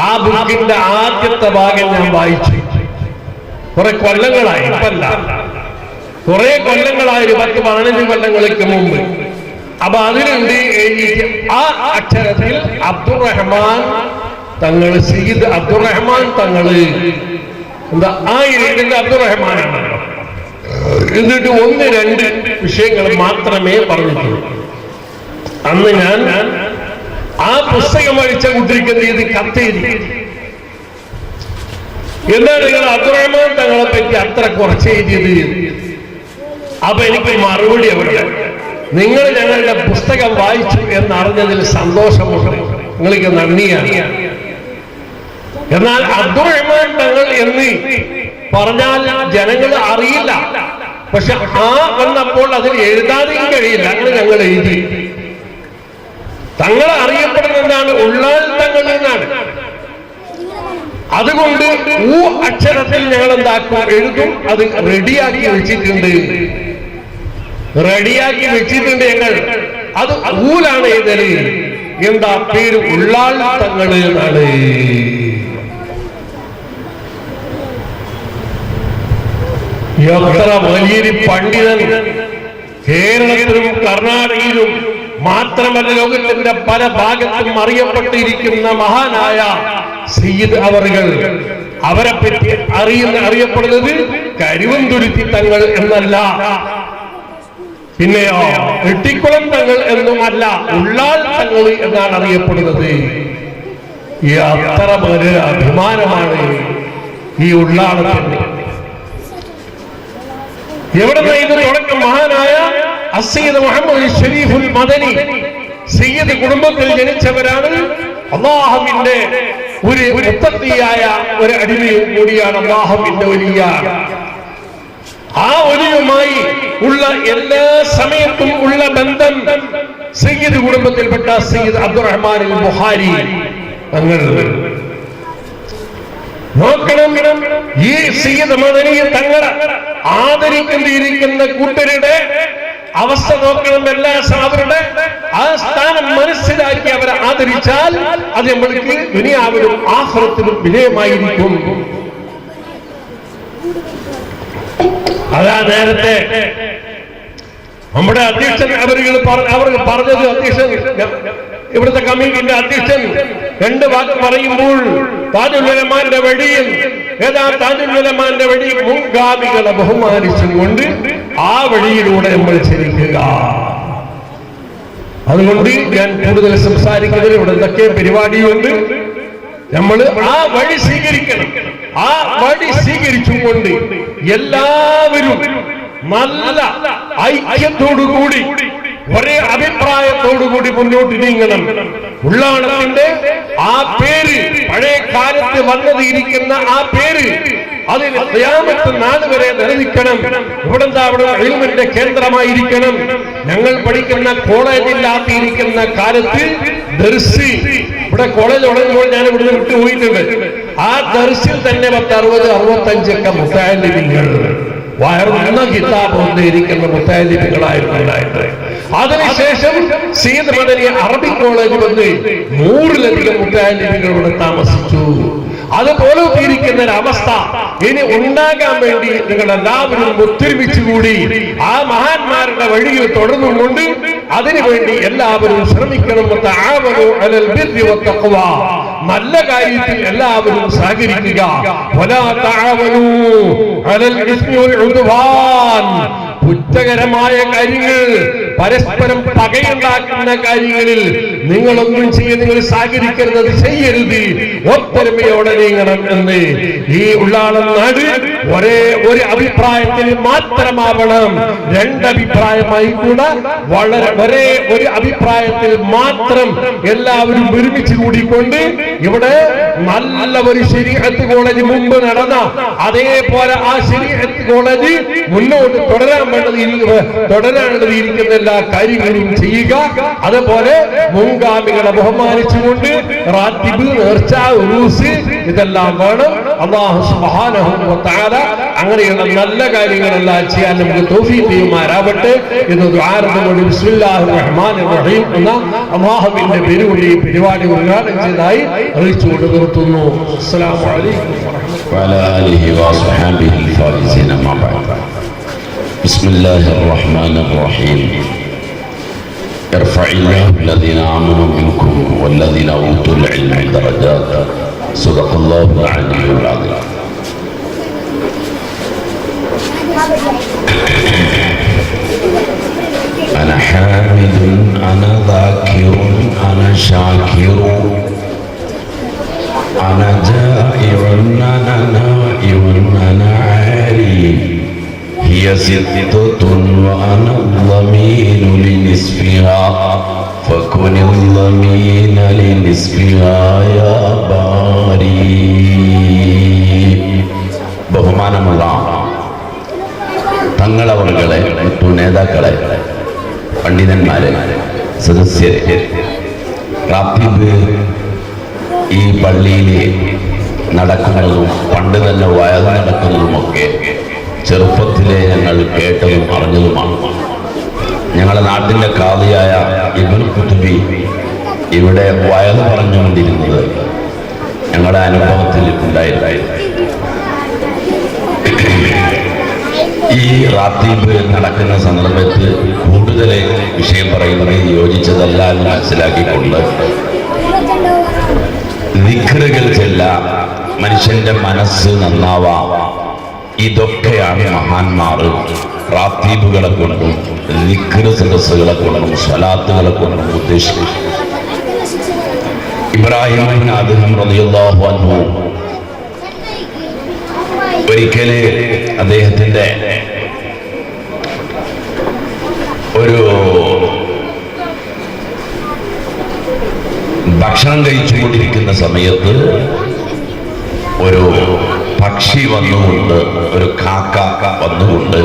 ആ ബുക്കിന്റെ ആദ്യത്തെ ഭാഗം ഞാൻ വായിച്ചു. കുറെ കൊല്ലങ്ങളായി, ഇപ്പല്ല, കുറെ കൊല്ലങ്ങളായി, 10-15 കൊല്ലങ്ങൾക്ക് മുമ്പ്. അപ്പൊ അതിലുണ്ട് എഴുതിയിട്ട് ആ അക്ഷരത്തിൽ അബ്ദുറഹ്മാൻ തങ്ങൾ, സയ്യിദ് അബ്ദുറഹ്മാൻ തങ്ങള്, എന്താ ആ ഇതിന്റെ അബ്ദുറഹ്മാനാണല്ലോ. എന്നിട്ട് 1-2 വിഷയങ്ങൾ മാത്രമേ പറഞ്ഞിട്ടുള്ളൂ. അന്ന് ഞാൻ ആ പുസ്തകം വായിച്ച കുട്ടിക്ക് എന്ത് ചെയ്ത് കത്തെഴുതി, എന്താണ് നിങ്ങൾ അബ്ദുറഹ്മാൻ തങ്ങളെ പറ്റി അത്ര കുറച്ച് എഴുതിയത്? അപ്പൊ എനിക്ക് മറുപടി അവിടെ, നിങ്ങൾ ഞങ്ങളുടെ പുസ്തകം വായിച്ചു എന്നറിഞ്ഞതിൽ സന്തോഷമുണ്ട്, നിങ്ങൾക്ക് നന്ദിയാണ്. എന്നാൽ അബ്ദുറഹ്മാൻ തങ്ങൾ എന്ന് പറഞ്ഞാൽ ജനങ്ങൾ അറിയില്ല. പക്ഷെ ആ വന്നപ്പോൾ അതിൽ എഴുതാതെയും കഴിയില്ല, അങ്ങനെ ഞങ്ങൾ എഴുതി. തങ്ങൾ അറിയപ്പെടുന്നതാണ് ഉള്ളാൾ തങ്ങൾ എന്നാണ്. അതുകൊണ്ട് ഊ അക്ഷരത്തിൽ ഞങ്ങൾ എന്താക്കും, എഴുതും. അത് റെഡിയാക്കി വെച്ചിട്ടുണ്ട്. ഞങ്ങൾ അത് ഊലാണ് എഴുതല്. എന്താ പേര്? ഉള്ളാൾ തങ്ങൾ എന്നാണ്. എത്ര വലിയൊരു പണ്ഡിതൻ! കേരളത്തിലും കർണാടകയിലും മാത്രമല്ല ലോകത്തിന്റെ പല ഭാഗത്തും അറിയപ്പെട്ടിരിക്കുന്ന മഹാനായ സയ്യിദ് അവറുകൾ. അവരെ പറ്റി അറിയപ്പെടുന്നത് കരുവന്തുരുത്തി തങ്ങൾ എന്നല്ല, പിന്നെയോ എട്ടിക്കുളം തങ്ങൾ എന്നുമല്ല, ഉള്ളാൾ തങ്ങൾ എന്നാണ് അറിയപ്പെടുന്നത്. ഈ അത്ര വലിയ അഭിമാനമാണ് ഈ ഉള്ളാളത്തിന്. എവിടെ ഇത് തുടക്കം? മഹാനായ അസ്സയ്യിദ് മുഹമ്മദ് ശരീഫുൽ മദനി സയ്യിദ് കുടുംബത്തിൽ ജനിച്ചവരാണ്. അല്ലാഹുവിന്റെ ഒരു മുത്തഖിയായ ഒരു അടിമയും കൂടിയാണ്. അല്ലാഹുവിന്റെ വലിയ ആ വലിയുമായി ഉള്ള എല്ലാ സമയത്തും ഉള്ള ബന്ധം സയ്യിദ് കുടുംബത്തിൽപ്പെട്ട സയ്യിദ് അബ്ദുറഹ്മാൻ അൽ ബുഖാരി തങ്ങൾ. നോക്കണം, ഈ സയ്യിദ് മദനി തങ്ങൾ ആദരിക്കേണ്ടിയിരിക്കുന്ന കൂട്ടരുടെ അവസ്ഥ നോക്കണം. എല്ലാ അവരുടെ ആ സ്ഥാനം മനസ്സിലാക്കി അവരെ ആദരിച്ചാൽ അത് നമ്മൾക്ക് ദുനിയാവിലും ആഖിറത്തിലും വിജയമായിരിക്കും. അതാ നേരത്തെ നമ്മുടെ അധ്യക്ഷൻ അവർ പറഞ്ഞത്, അധ്യക്ഷൻ ഇവിടുത്തെ കമ്മിറ്റിന്റെ അധ്യക്ഷൻ 2 വാക്ക് പറയുമ്പോൾ താജുൽ ഉലമാന്റെ വഴിയിൽ താജുൽ ഉലമാന്റെ വഴി മുൻഗാമികളെ ബഹുമാനിച്ചും കൊണ്ട് ആ വഴിയിലൂടെ നമ്മൾ ചരിക്കുക. അതുകൊണ്ട് ഞാൻ കൂടുതൽ സംസാരിക്കുന്നത് ഇവിടെ എന്തൊക്കെ പരിപാടിയുണ്ട്, നമ്മൾ ആ വഴി സ്വീകരിക്കണം. ആ വഴി സ്വീകരിച്ചുകൊണ്ട് എല്ലാവരും നല്ല ഐക്യത്തോടുകൂടി ഒരേ അഭിപ്രായത്തോടുകൂടി മുന്നോട്ട് നീങ്ങണം. ഉള്ളാണത്തിന്റെ ആ പേര്, പഴയ കാലത്ത് വന്നതിരിക്കുന്ന ആ പേര്, അതിന് ഖിയാമത്ത് നാൾ വരെ നിലനിൽക്കണം. ഇവിടെന്താ അവിടെ ഇൽമിന്റെ കേന്ദ്രമായിരിക്കണം. ഞങ്ങൾ പഠിക്കുന്ന കോളേജില്ലാത്തിരിക്കുന്ന കാലത്ത് ദർസി, ഇവിടെ കോളേജ് തുടങ്ങുമ്പോൾ ഞാൻ ഇവിടുന്ന് വിട്ടുപോയിട്ടുണ്ട്. ആ ദർസിൽ തന്നെ 60-65 മുത്തഅല്ലിമീങ്ങൾ വയറുന്ന കിതാബ് കൊണ്ടിരിക്കുന്ന മുത്തഅല്ലിമീങ്ങളായിരുന്നു ഉണ്ടായത്. അതിനുശേഷം സയ്യിദ് മദനി അറബി കോളേജ് വന്ന് 100-ലധികം മുത്തഅല്ലിമീങ്ങൾ ഇവിടെ താമസിച്ചു. അതുപോലെ ഇരിക്കുന്ന ഒരവസ്ഥ ഇനി ഉണ്ടാകാൻ വേണ്ടി നിങ്ങൾ എല്ലാവരും ഒത്തൊരുമിച്ചുകൂടി ആ മഹാന്മാരുടെ വഴിയിൽ തുടർന്നുകൊണ്ട് അതിനുവേണ്ടി എല്ലാവരും ശ്രമിക്കണം. നല്ല കാര്യത്തിൽ എല്ലാവരും സഹകരിക്കുക. കുറ്റകരമായ കാര്യങ്ങൾ, പരസ്പരം പകയുണ്ടാക്കുന്ന കാര്യങ്ങളിൽ നിങ്ങളൊന്നും നിങ്ങൾ സഹകരിക്കരുത്, ചെയ്യരുത്. ഒത്തൊരുമയോടെ നീങ്ങണം എന്ന് ഈ ഉള്ളാളം നാട് ഒരു അഭിപ്രായത്തിൽ മാത്രമാവണം. 2 അഭിപ്രായമായി കൂടെ ഒരേ ഒരു അഭിപ്രായത്തിൽ മാത്രം എല്ലാവരും ഒരുമിച്ച് കൂടിക്കൊണ്ട് ഇവിടെ നല്ല ഒരു ശരീഅത്ത് കോളേജ് മുമ്പ് നടന്ന അതേപോലെ ആ ശരീഅത്ത് കോളേജ് മുന്നോട്ട് തുടരാനുള്ളത് ഇരിക്കുന്ന എല്ലാ കാര്യങ്ങളും ചെയ്യുക. അതുപോലെ മുൻഗാമികളെ ബഹുമാനിച്ചുകൊണ്ട് റാത്തിബ്, നേർച്ച, ഉറൂസ് ഇതെല്ലാം വേണം. അല്ലാഹു സുബ്ഹാനഹു വ തആല അങ്ങനെയുള്ള നല്ല കാര്യങ്ങളെല്ലാം ചെയ്യാൻ നമുക്ക് തൗഫീഖ് ചെയ്യുമാറാവട്ടെ എന്ന് ദുആറോടുകൂടി ബിസ്മില്ലാഹിർ റഹ്മാനിർ റഹീം എന്ന അല്ലാഹുവിന്റെ പേരുകൊണ്ട് ഈ പരിപാടി ഉദ്ഘാടനം ചെയ്തതായി അറിയിച്ചുകൊണ്ട് നിർത്തുന്നു. അസ്സലാമു അലൈക്കും വഅലാ ആലിഹി വസ്ഹബിഹിൽ ഫായിസീന മാ ബഅദ്. ബിസ്മില്ലാഹിർ റഹ്മാനിർ റഹീം. يرفع الله الذين آمنوا منكم والذين أوتوا العلم درجات. صدق الله العلي العظيم. أنا حامد أنا ذاكر أنا شاكر أنا جائع أنا نائم أنا عاري. هي 6 وأنا الضمين لنصفها فكن الضمين لنصفها يا باري. ബഹുമാനമുള്ള തങ്ങളവറുകളെ, മറ്റു നേതാക്കളെ, പണ്ഡിതന്മാരെ, സദസ്യരെ, റാത്തീബ് ഈ പള്ളിയിൽ നടക്കുന്നതും പണ്ട് തന്നെ വയൽ നടക്കുന്നതുമൊക്കെ ചെറുപ്പത്തിലെ ഞങ്ങൾ കേട്ടതും അറിഞ്ഞതുമാണ്. ഞങ്ങളുടെ നാട്ടിൻ്റെ ഖാദിയായ ഇബ്നു ഖുതുബി ഇവിടെ വയൽ പറഞ്ഞുകൊണ്ടിരുന്നത് ഞങ്ങളുടെ അനുഭവത്തിൽ ഉണ്ടായിരുന്നു. ഈ റാത്തീബ് നടക്കുന്ന സന്ദർഭത്തിൽ കൂടുതൽ വിഷയം പറയുന്നത് യോജിച്ചതല്ല എന്ന് മനസ്സിലാക്കിക്കൊണ്ട് ദിക്റുകൾ ചെല്ലാം, മനുഷ്യന്റെ മനസ്സ് നന്നാവാം. ഇതൊക്കെയാണ് മഹാന്മാർ റാത്തീബുകളെ കൊണ്ടും ദിക്റ് സദസ്സുകളെ കൊണ്ടും സ്വലാത്തുകളെ കൊണ്ടും ഉദ്ദേശിക്കുന്നത്. ഇബ്രാഹിം ഇബ്നു അദ്ഹം റളിയല്ലാഹു അൻഹു ഒരിക്കല് അദ്ദേഹത്തിന്റെ ഒരു ഭക്ഷണം കഴിച്ചുകൊണ്ടിരിക്കുന്ന സമയത്ത് ഒരു പക്ഷി വന്നുകൊണ്ട്, ഒരു കാക്ക വന്നുകൊണ്ട്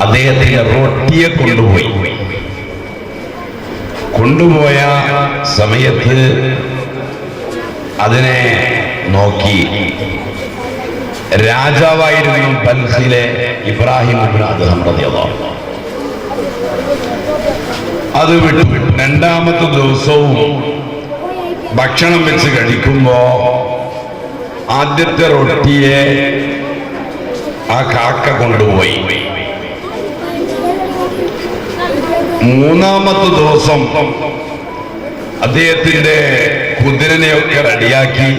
അദ്ദേഹത്തിന്റെ റൊട്ടിയെ കൊണ്ടുപോയ സമയത്ത് അതിനെ നോക്കി രാജാവായിരുന്നു ബൽഖിലെ ഇബ്രാഹിം ഇബ്നു അദ്ഹം റളിയല്ലാഹു അൻഹു. അത് വിട്ടു. 2ാമത്തെ ദിവസവും ഭക്ഷണം വെച്ച് കഴിക്കുമ്പോ ആദ്യത്തെ റൊട്ടിയെ ആ കാക്ക കൊണ്ടുപോയി. മൂന്നാമത്തെ ദിവസം അദ്ദേഹത്തിന്റെ കുതിരനെയൊക്കെ റെഡിയാക്കി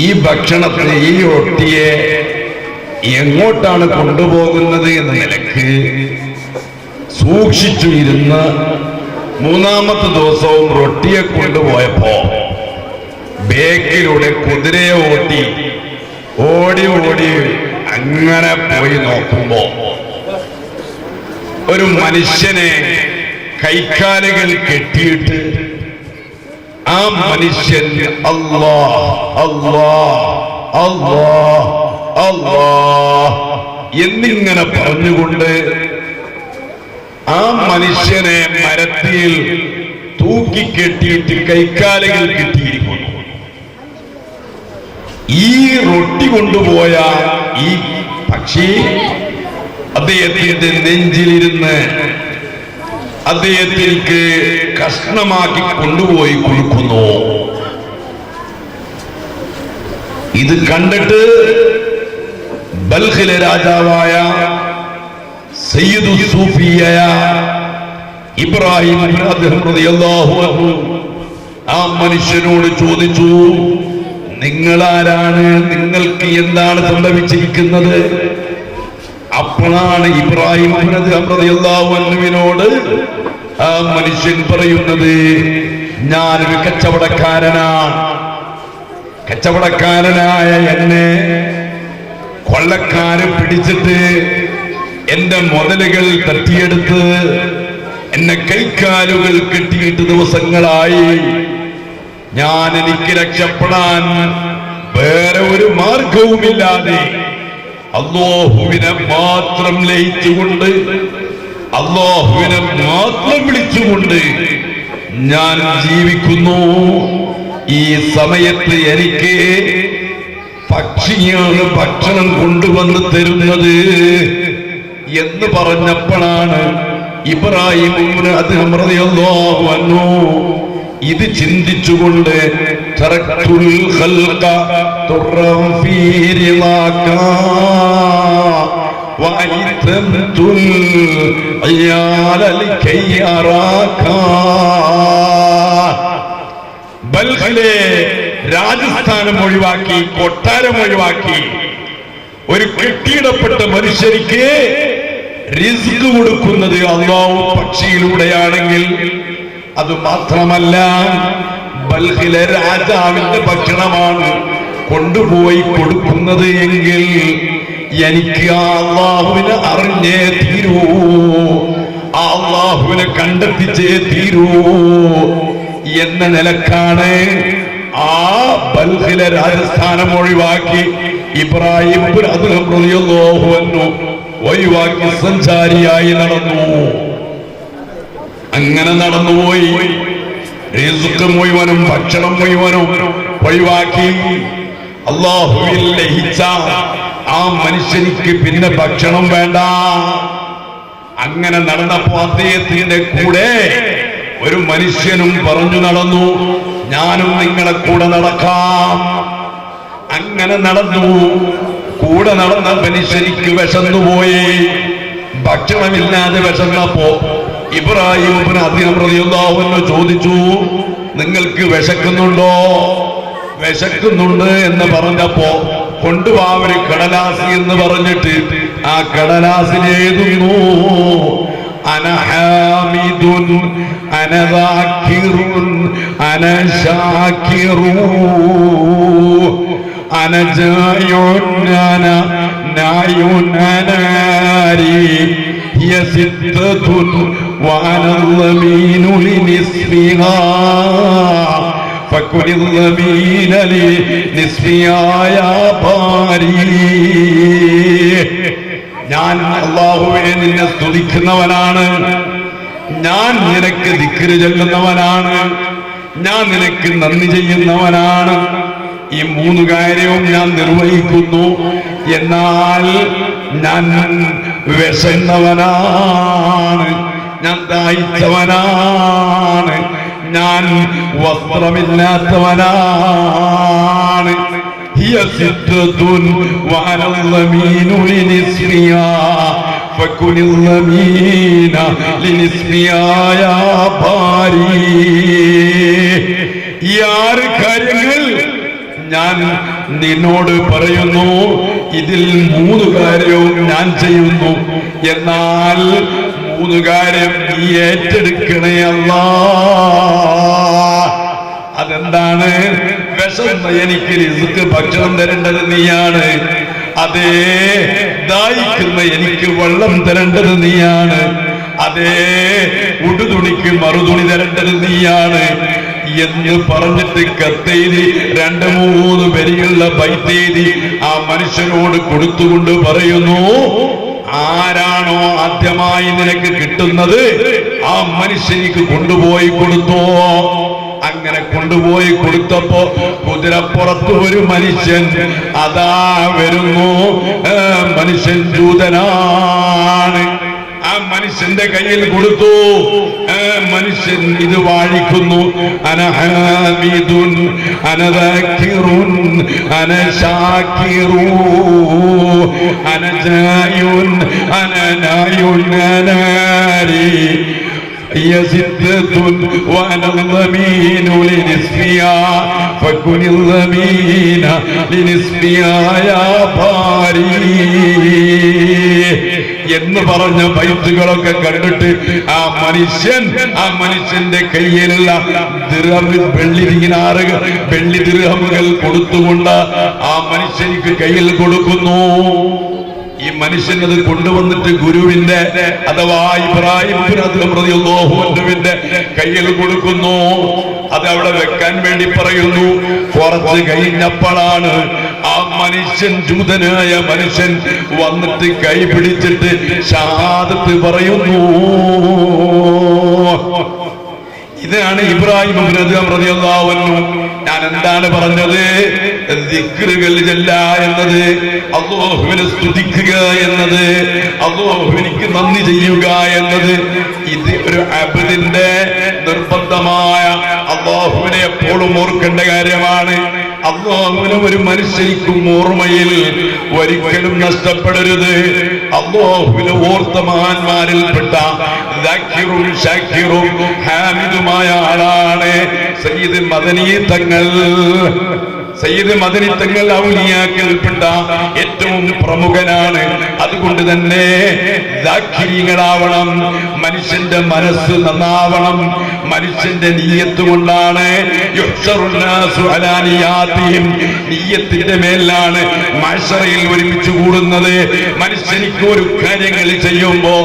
ഈ ഭക്ഷണത്തെ, ഈ റൊട്ടിയെ എങ്ങോട്ടാണ് കൊണ്ടുപോകുന്നത് എന്ന നിലക്ക് സൂക്ഷിച്ചു ഇരുന്ന് മൂന്നാമത്തെ ദിവസവും റൊട്ടിയെ കൊണ്ടുപോയപ്പോ ബേക്കിലൂടെ കുതിരയെ ഓടി അങ്ങനെ പോയി നോക്കുമ്പോ ഒരു മനുഷ്യനെ കൈക്കാലുകൾ കെട്ടിയിട്ട് ആ മനുഷ്യൻ അല്ലാഹ് അല്ലാഹ് അല്ലാഹ് അല്ലാഹ് എന്നിങ്ങനെ പറഞ്ഞുകൊണ്ട് ആ മനുഷ്യനെ മരത്തിൽ തൂക്കിക്കെട്ടിയിട്ട് കൈക്കാലുകൾ കെട്ടിയിരിക്കുന്നു. ഈ റൊട്ടി കൊണ്ടുപോയ ഈ പക്ഷി അദ്ദേഹത്തിന്റെ നെഞ്ചിലിരുന്ന് അദ്ദേഹത്തിലേക്ക് കഷ്ണമാക്കി കൊണ്ടുപോയി കൊടുക്കുന്നു. ഇത് കണ്ടിട്ട് ബൽഖിലെ രാജാവായ സയ്യിദു സൂഫിയായ ഇബ്രാഹിം റളിയല്ലാഹു അൻഹു ആ മനുഷ്യനോട് ചോദിച്ചു, നിങ്ങളാരാണ്? നിങ്ങൾക്ക് എന്താണ് സംഭവിച്ചിരിക്കുന്നത്? അപ്പോഴാണ് ഇബ്രാഹിം റളിയല്ലാഹു അൻഹുവിനോട് ആ മനുഷ്യൻ പറയുന്നത്, ഞാനൊരു കച്ചവടക്കാരനാണ്. കച്ചവടക്കാരനായ എന്നെ കൊള്ളക്കാര് പിടിച്ചിട്ട് എന്റെ മുതലുകൾ തട്ടിയെടുത്ത് എന്നെ കൈക്കാലുകൾ കെട്ടിയിട്ട് ദിവസങ്ങളായി. എനിക്ക് രക്ഷപ്പെടാൻ വേറെ ഒരു മാർഗവുമില്ലാതെ അല്ലാഹുവിനെ മാത്രം ലയിച്ചുകൊണ്ട്, അല്ലാഹുവിനെ മാത്രം വിളിച്ചുകൊണ്ട് ഞാൻ ജീവിക്കുന്നു. ഈ സമയത്ത് എനിക്ക് പക്ഷിയാണ് ഭക്ഷണം കൊണ്ടുവന്ന് തരുന്നത് എന്ന് പറഞ്ഞപ്പോഴാണ് ഇബ്രാഹിം റളിയല്ലാഹു അൻഹു ഇത് ചിന്തിച്ചുകൊണ്ട് തറക്തുൽ ഖൽഖ തുറം ഫീ റിളാക വഅയ്തംതുൽ അയാല ലകൈ അറാക. ബൽഖിലെ രാജസ്ഥാനം ഒഴിവാക്കി, കൊട്ടാരം ഒഴിവാക്കി, ഒരു കെട്ടിയിടപ്പെട്ട മനുഷ്യർക്ക് റിസ്ക് കൊടുക്കുന്നത് അല്ലാഹു പക്ഷിയിലൂടെയാണെങ്കിൽ, അത് മാത്രമല്ല ബൽഖിലെ രാജാവിന്റെ ഭക്ഷണമാണ് കൊണ്ടുപോയി കൊടുക്കുന്നത് എങ്കിൽ എനിക്ക് ആ അല്ലാഹുവിനെ അറിഞ്ഞേ തീരൂ, ആ അല്ലാഹുവിനെ കണ്ടെത്തിച്ചേ തീരൂ എന്ന നിലക്കാണ് ആ ബൽഖിലെ രാജസ്ഥാനം ഒഴിവാക്കി ഇബ്രാഹിം റളിയല്ലാഹു അൻഹു ഒഴിവാക്കി സഞ്ചാരിയായി നടന്നു. അങ്ങനെ നടന്നുപോയി. റിസ്ക് മുഴുവനും ഭക്ഷണം മുഴുവനും ഒഴിവാക്കി അല്ലാഹുവിൽ ലയിച്ച ആ മനുഷ്യനിക്ക് പിന്നെ ഭക്ഷണം വേണ്ട. അങ്ങനെ നടന്നപ്പോ അദ്ദേഹത്തിന്റെ കൂടെ ഒരു മനുഷ്യനും പറഞ്ഞു നടന്നു, ഞാനും നിങ്ങളെ കൂടെ നടക്കാം. അങ്ങനെ നടന്നു. കൂടെ നടന്ന മനുഷ്യനിക്ക് വിശന്നുപോയി. ഭക്ഷണമില്ലാതെ വിശന്നപ്പോ ഇബ്രാഹിം റളിയല്ലാഹു അൻഹു ചോദിച്ചു, നിങ്ങൾക്ക് വിശക്കുന്നുണ്ടോ? വിശക്കുന്നുണ്ട് എന്ന് പറഞ്ഞപ്പോ കൊണ്ടുപോവാ ഒരു കടലാസ് എന്ന് പറഞ്ഞിട്ട് ആ കടലാസിൽ എഴുതുന്നു, അന ഹാമിദുൻ അന ദാകിറുൻ അന ശാകിറു അന ജായുൻ അന നായുൻ അനാരി هي ستة وأنا الضمين لنصفها فكن الضمين لنصفها يا باري. ഞാൻ അല്ലാഹുവേ നിന്നെ സ്തുതിക്കുന്നവനാണ്, ഞാൻ നിനക്ക് ദിക്ർ ചൊല്ലുന്നവനാണ്, ഞാൻ നിനക്ക് നന്ദി ചെയ്യുന്നവനാണ്. ഈ മൂന്ന് കാര്യവും ഞാൻ നിർവഹിക്കുന്നു. എന്നാൽ ഞാൻ വിശന്നവനാണ്, ഞാൻ ദാഹിച്ചവനാണ്, ഞാൻ വസ്ത്രമില്ലാത്തവനാണ്. هي ستة وأنا الضمين لنصفها ഫകുനിൽ അമീന ലിനിസ്മിയായ ബാരി. ഈ 6 കാര്യങ്ങൾ ഞാൻ നിന്നോട് പറയുന്നു, ഇതിൽ 3 കാര്യവും ഞാൻ ചെയ്യുന്നു. എന്നാൽ 3 കാര്യം നീ ഏറ്റെടുക്കണേ അല്ലാ. അതെന്താണ്? വിശന്ന എനിക്ക് റിസ്ക് ഭക്ഷണം തരേണ്ടത് നീയാണ്. അതേ, ദാഹിക്കുന്ന എനിക്ക് വെള്ളം തരേണ്ടത് നീയാണ്. അതേ, ഉടുതുണിക്ക് മറുതുണി തരേണ്ടത് നീയാണ് എന്ന് പറഞ്ഞിട്ട് കത്തെഴുതി 2-3 വരികളുള്ള ബൈത്തെഴുതി ആ മനുഷ്യനോട് കൊടുത്തുകൊണ്ട് പറയുന്നു, ആരാണോ ആദ്യമായി നിനക്ക് കിട്ടുന്നത് ആ മനുഷ്യനിക്ക് കൊണ്ടുപോയി കൊടുത്തോ. അങ്ങനെ കൊണ്ടുപോയി കൊടുത്തപ്പോ കുതിരപ്പുറത്ത് ഒരു മനുഷ്യൻ അതാ വരുന്നു. മനുഷ്യൻ ജൂതനാണ്. ആ മനുഷ്യന്റെ കയ്യിൽ കൊടുത്തു. മനുഷ്യൻ ഇത് വാഴിക്കുന്നു. അന ഹമീദുൻ അന ദാകിറുൻ അന ശാകിറു അന ജായുൻ അന നായുൻ അനാരി يزدة وأنا الضمين لنسفيا فكن الضمين لنسفيا يا باري എന്ന് പറഞ്ഞ ബൈത്തുകളൊക്കെ കണ്ടിട്ട് ആ മനുഷ്യന്റെ കയ്യിലുള്ള വെള്ളി ദിർഹമുകൾ കൊടുത്തുകൊണ്ട് ആ മനുഷ്യനിക്ക് കയ്യിൽ കൊടുക്കുന്നു. ഈ മനുഷ്യൻ അത് കൊണ്ടുവന്നിട്ട് ഗുരുവിന്റെ അഥവാ ഇബ്രാഹിം റളിയല്ലാഹുവിന്റെ കയ്യിൽ കൊടുക്കുന്നു. അത് അവിടെ വെക്കാൻ വേണ്ടി പറയുന്നു. കുറച്ച് കഴിഞ്ഞപ്പോഴാണ് ആ മനുഷ്യൻ, ജൂതനായ മനുഷ്യൻ വന്നിട്ട് കൈ പിടിച്ചിട്ട് ഷഹാദത്ത് പറയുന്നു. ഇതാണ് ഇബ്രാഹിം റളിയല്ലാഹു അൻഹു. ഞാൻ എന്താണ് പറഞ്ഞത്? ദിക്റുകൾ ചൊല്ല എന്നത്, അല്ലാഹുവിനെ സ്തുതിക്കുക എന്നത്, അല്ലാഹുവിനിക്ക് നന്ദി ചെയ്യുക എന്നത്, ഇത് ഒരു അബ്ദിന്റെ നിർബന്ധമായ അല്ലാഹുവിനെ എപ്പോഴും ഓർക്കേണ്ട കാര്യമാണ്. അല്ലാഹുവിനെ ഒരു മനുഷ്യർക്കും ഓർമ്മയിൽ ഒരിക്കലും നഷ്ടപ്പെടരുത്. അല്ലാഹുവിനെ ഓർത്ത മഹാന്മാരിൽപ്പെട്ട ദാക്കിറും ഷാക്കിറും ഹാമിദുമായ ആളാണ് സയ്യിദ് മദനി തങ്ങൾ. സയ്യിദ് മദനി തങ്ങൾ ഔലിയാക്കൽപ്പെട്ട ഏറ്റവും പ്രമുഖനാണ്. അതുകൊണ്ട് തന്നെ ദാക്കിരീങ്ങളാവണം. മനുഷ്യന്റെ മനസ്സ് നന്നാവണം. മനുഷ്യന്റെ നീയത്ത് കൊണ്ടാണ് നീയത്തിന്റെ മേലാണ് മഹ്ശറയിൽ ഒരുമിച്ച് കൂടുന്നത്. മനുഷ്യനിക്ക് ഒരു കാര്യങ്ങൾ ചെയ്യുമ്പോ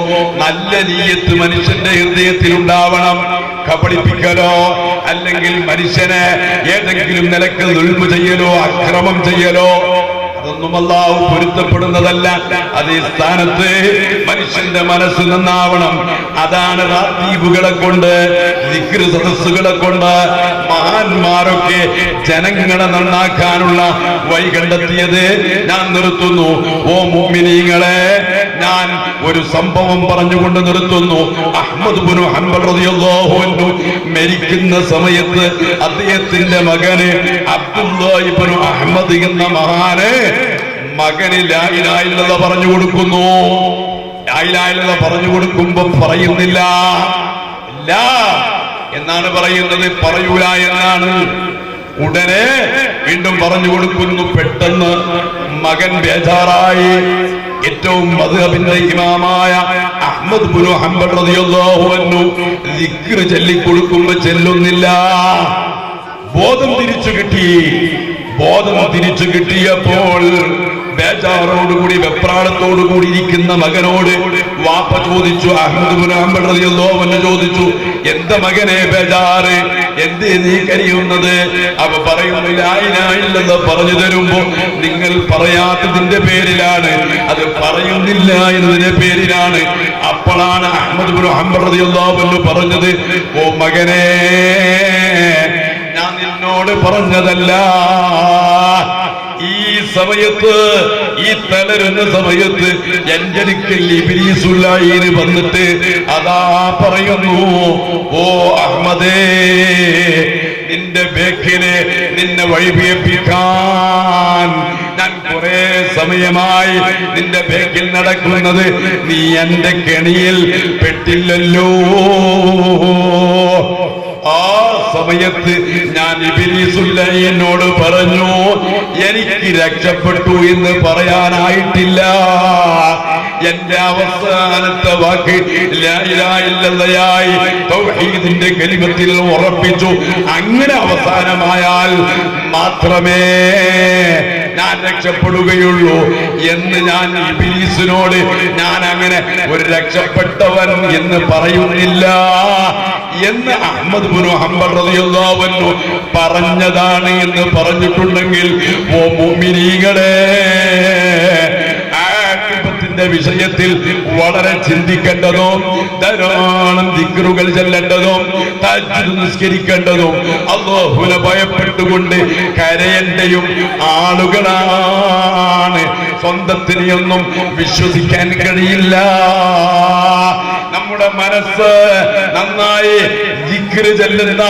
നല്ല നീയത്ത് മനുഷ്യന്റെ ഹൃദയത്തിൽ ഉണ്ടാവണം. കബളിപ്പിക്കലോ അല്ലെങ്കിൽ മനുഷ്യനെ ഏതെങ്കിലും നിലക്ക് ദുൽമ് ചെയ്യലോ അക്രമം ചെയ്യലോ അതൊന്നും അല്ലാഹു പൊരുത്തപ്പെടുന്നതല്ല. അതേ സ്ഥാനത്ത് മനുഷ്യന്റെ മനസ്സ് നന്നാവണം. അതാണ് റാത്തീബുകളെ കൊണ്ട്, ദിക്ർ സദസ്സുകളെ കൊണ്ട് മഹാന്മാരൊക്കെ ജനങ്ങളെ നന്നാക്കാനുള്ള വഴി കണ്ടെത്തിയത്. ഞാൻ നിർത്തുന്നു. ഓ മുഅ്മിനീങ്ങളെ, ഞാൻ ഒരു സംഭവം പറഞ്ഞുകൊണ്ട് നിർത്തുന്നു. അഹ്മദ് ഇബ്നു ഹംബൽ റളിയല്ലാഹു അൻഹു മരിക്കുന്ന സമയത്ത് അദ്ദേഹത്തിന്റെ മകന് അബ്ദുല്ലാഹ് ഇബ്നു അഹ്മദ് എന്ന മഹാന് മകന് ലാ ഇലാഹ ഇല്ലല്ലാഹ് പറഞ്ഞു കൊടുക്കുന്നു. ലാ ഇലാഹ ഇല്ലല്ലാഹ് പറഞ്ഞു കൊടുക്കുമ്പോ പറയുന്നില്ല, ലാ എന്നാണ് പറയുന്നത്, പറയൂല എന്നാണ്. ഉടനെ വീണ്ടും പറഞ്ഞു കൊടുക്കുന്നു. പെട്ടെന്ന് മകൻ ബേജാറായി. ഏറ്റവും മദ്ഹബിന്റെ ഇമാമായ അഹ്മദ് ഇബ്നു ഹംബൽ റളിയല്ലാഹു അൻഹു ദിക്ർ ചൊല്ലിക്കൊടുക്കുമ്പോ ചെല്ലുന്നില്ല. ബോധം തിരിച്ചു കിട്ടിയപ്പോൾ ബേജാറോടുകൂടി വെപ്രാളത്തോടുകൂടി ഇരിക്കുന്ന മകനോട് വാപ്പ ചോദിച്ചു, അഹ്മദ് ഇബ്നു ഹംബൽ റളിയല്ലാഹു അൻഹു ചോദിച്ചു, എന്താ മകനെ ബേജാറ്, എന്തേ നീ കരയുന്നത്? അവ പറയുന്നു, ലാ ഇലാഹ ഇല്ലല്ലാഹ് പറഞ്ഞു തരുമ്പോ നിങ്ങൾ പറയാത്തതിന്റെ പേരിലാണ്, അത് പറയുന്നില്ല എന്നതിന്റെ പേരിലാണ്. അപ്പോഴാണ് അഹ്മദ് ഇബ്നു ഹംബൽ റളിയല്ലാഹു അൻഹു പറഞ്ഞത്, ഓ മകനെ, ഞാൻ നിന്നോട് പറഞ്ഞതല്ല, ഈ സമയത്ത്, ഈ തളരുന്ന സമയത്ത് എന്റെ അടുക്കൽ ഇബ്ലീസുൽ ലഈൻ വന്നിട്ട് അതാ പറയുന്നു, ഓ അഹ്മദേ, നിന്റെ ബേക്കില് നിന്നെ വഴിപിയപ്പിക്കാൻ ഞാൻ കുറെ സമയമായി നിന്റെ ബേക്കിൽ നടക്കുന്നത്, നീ എന്റെ കെണിയിൽ പെട്ടില്ലല്ലോ. ആ സമയത്ത് ഞാൻ ഇബ്ലീസുല്ലഈനോട് പറഞ്ഞു, എനിക്ക് രക്ഷപ്പെട്ടു എന്ന് പറയാനായിട്ടില്ല. എന്റെ അവസാനത്തെ വാക്ക് ലാ ഇലാഹ ഇല്ലല്ലാഹ് തൗഹീദിന്റെ കലിമത്തിൽ ഉറപ്പിച്ചു. അങ്ങനെ അവസാനമായാൽ മാത്രമേ ഞാൻ രക്ഷപ്പെടുകയുള്ളൂ എന്ന് ഞാൻ ഇബ്ലീസിനോട് ഞാൻ അങ്ങനെ ഒരു രക്ഷപ്പെട്ടവൻ എന്ന് പറയുന്നില്ല എന്ന് അഹ്മദ് ഇബ്നു ഹംബൽ റളിയല്ലാഹു അൻഹു പറഞ്ഞതാണ് എന്ന് പറഞ്ഞിട്ടുണ്ടെങ്കിൽ, ഓ മുഅ്മിനീങ്ങളെ, ആഖിബത്തിന്റെ വിഷയത്തിൽ വളരെ ചിന്തിക്കേണ്ടതും ധാരാളം ദിക്റുകൾ ചൊല്ലേണ്ടതും തഹജ്ജുദ് നിസ്കരിക്കേണ്ടതും അല്ലാഹുവിനെ ഭയപ്പെട്ടുകൊണ്ട് കരയേണ്ടയും ആളുകളാണ്. സ്വന്തത്തിനെയൊന്നും വിശ്വസിക്കാൻ കഴിയില്ല. നമ്മുടെ മനസ്സ് നന്നായി ദിക്റ് ചെല്ലുന്ന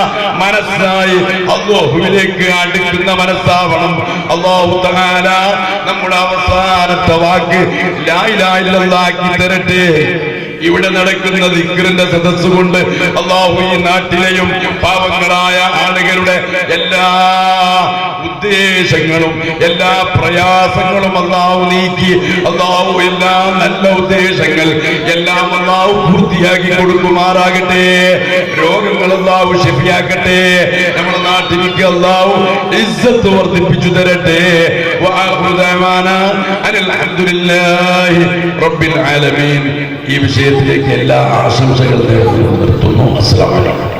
മനസ്സായി അല്ലാഹുവിലേക്ക് അടുക്കുന്ന മനസ്സാവണം. അല്ലാഹു തആല നമ്മുടെ അവസാനത്തെ വാക്ക് ലാ ഇലാഹ ഇല്ലല്ലാഹ് ആക്കി തരട്ടെ. ഇവിടെ നടക്കുന്ന ദിക്റിന്റെ സദസ്സ് കൊണ്ട് അല്ലാഹു ഈ നാട്ടിലെയും പാവങ്ങളായ ആളുകളുടെ എല്ലാ ഉദ്ദേശങ്ങളും എല്ലാ പ്രയാസങ്ങളും അല്ലാഹു നീക്കി, അല്ലാഹു എല്ലാ നല്ല ഉദ്ദേശങ്ങൾ എല്ലാം അല്ലാഹു പൂർത്തിയാക്കി കൊടുക്കുമാറാകട്ടെ. രോഗങ്ങൾ അല്ലാഹു ശിഫിയാക്കട്ടെ. നമ്മുടെ നാട്ടിലേക്ക് അല്ലാഹു ഇസ്സത്ത് വർദ്ധിപ്പിച്ചു തരട്ടെ. വആഖിറു ദഅവാനാ അനിൽ ഹംദുലില്ലാഹി റബ്ബിൽ ആലമീൻ. ഈ വിഷയത്തിലേക്ക് എല്ലാ ആശംസകളും നിർത്തുന്നു. അസ്സലാമു അലൈക്കും.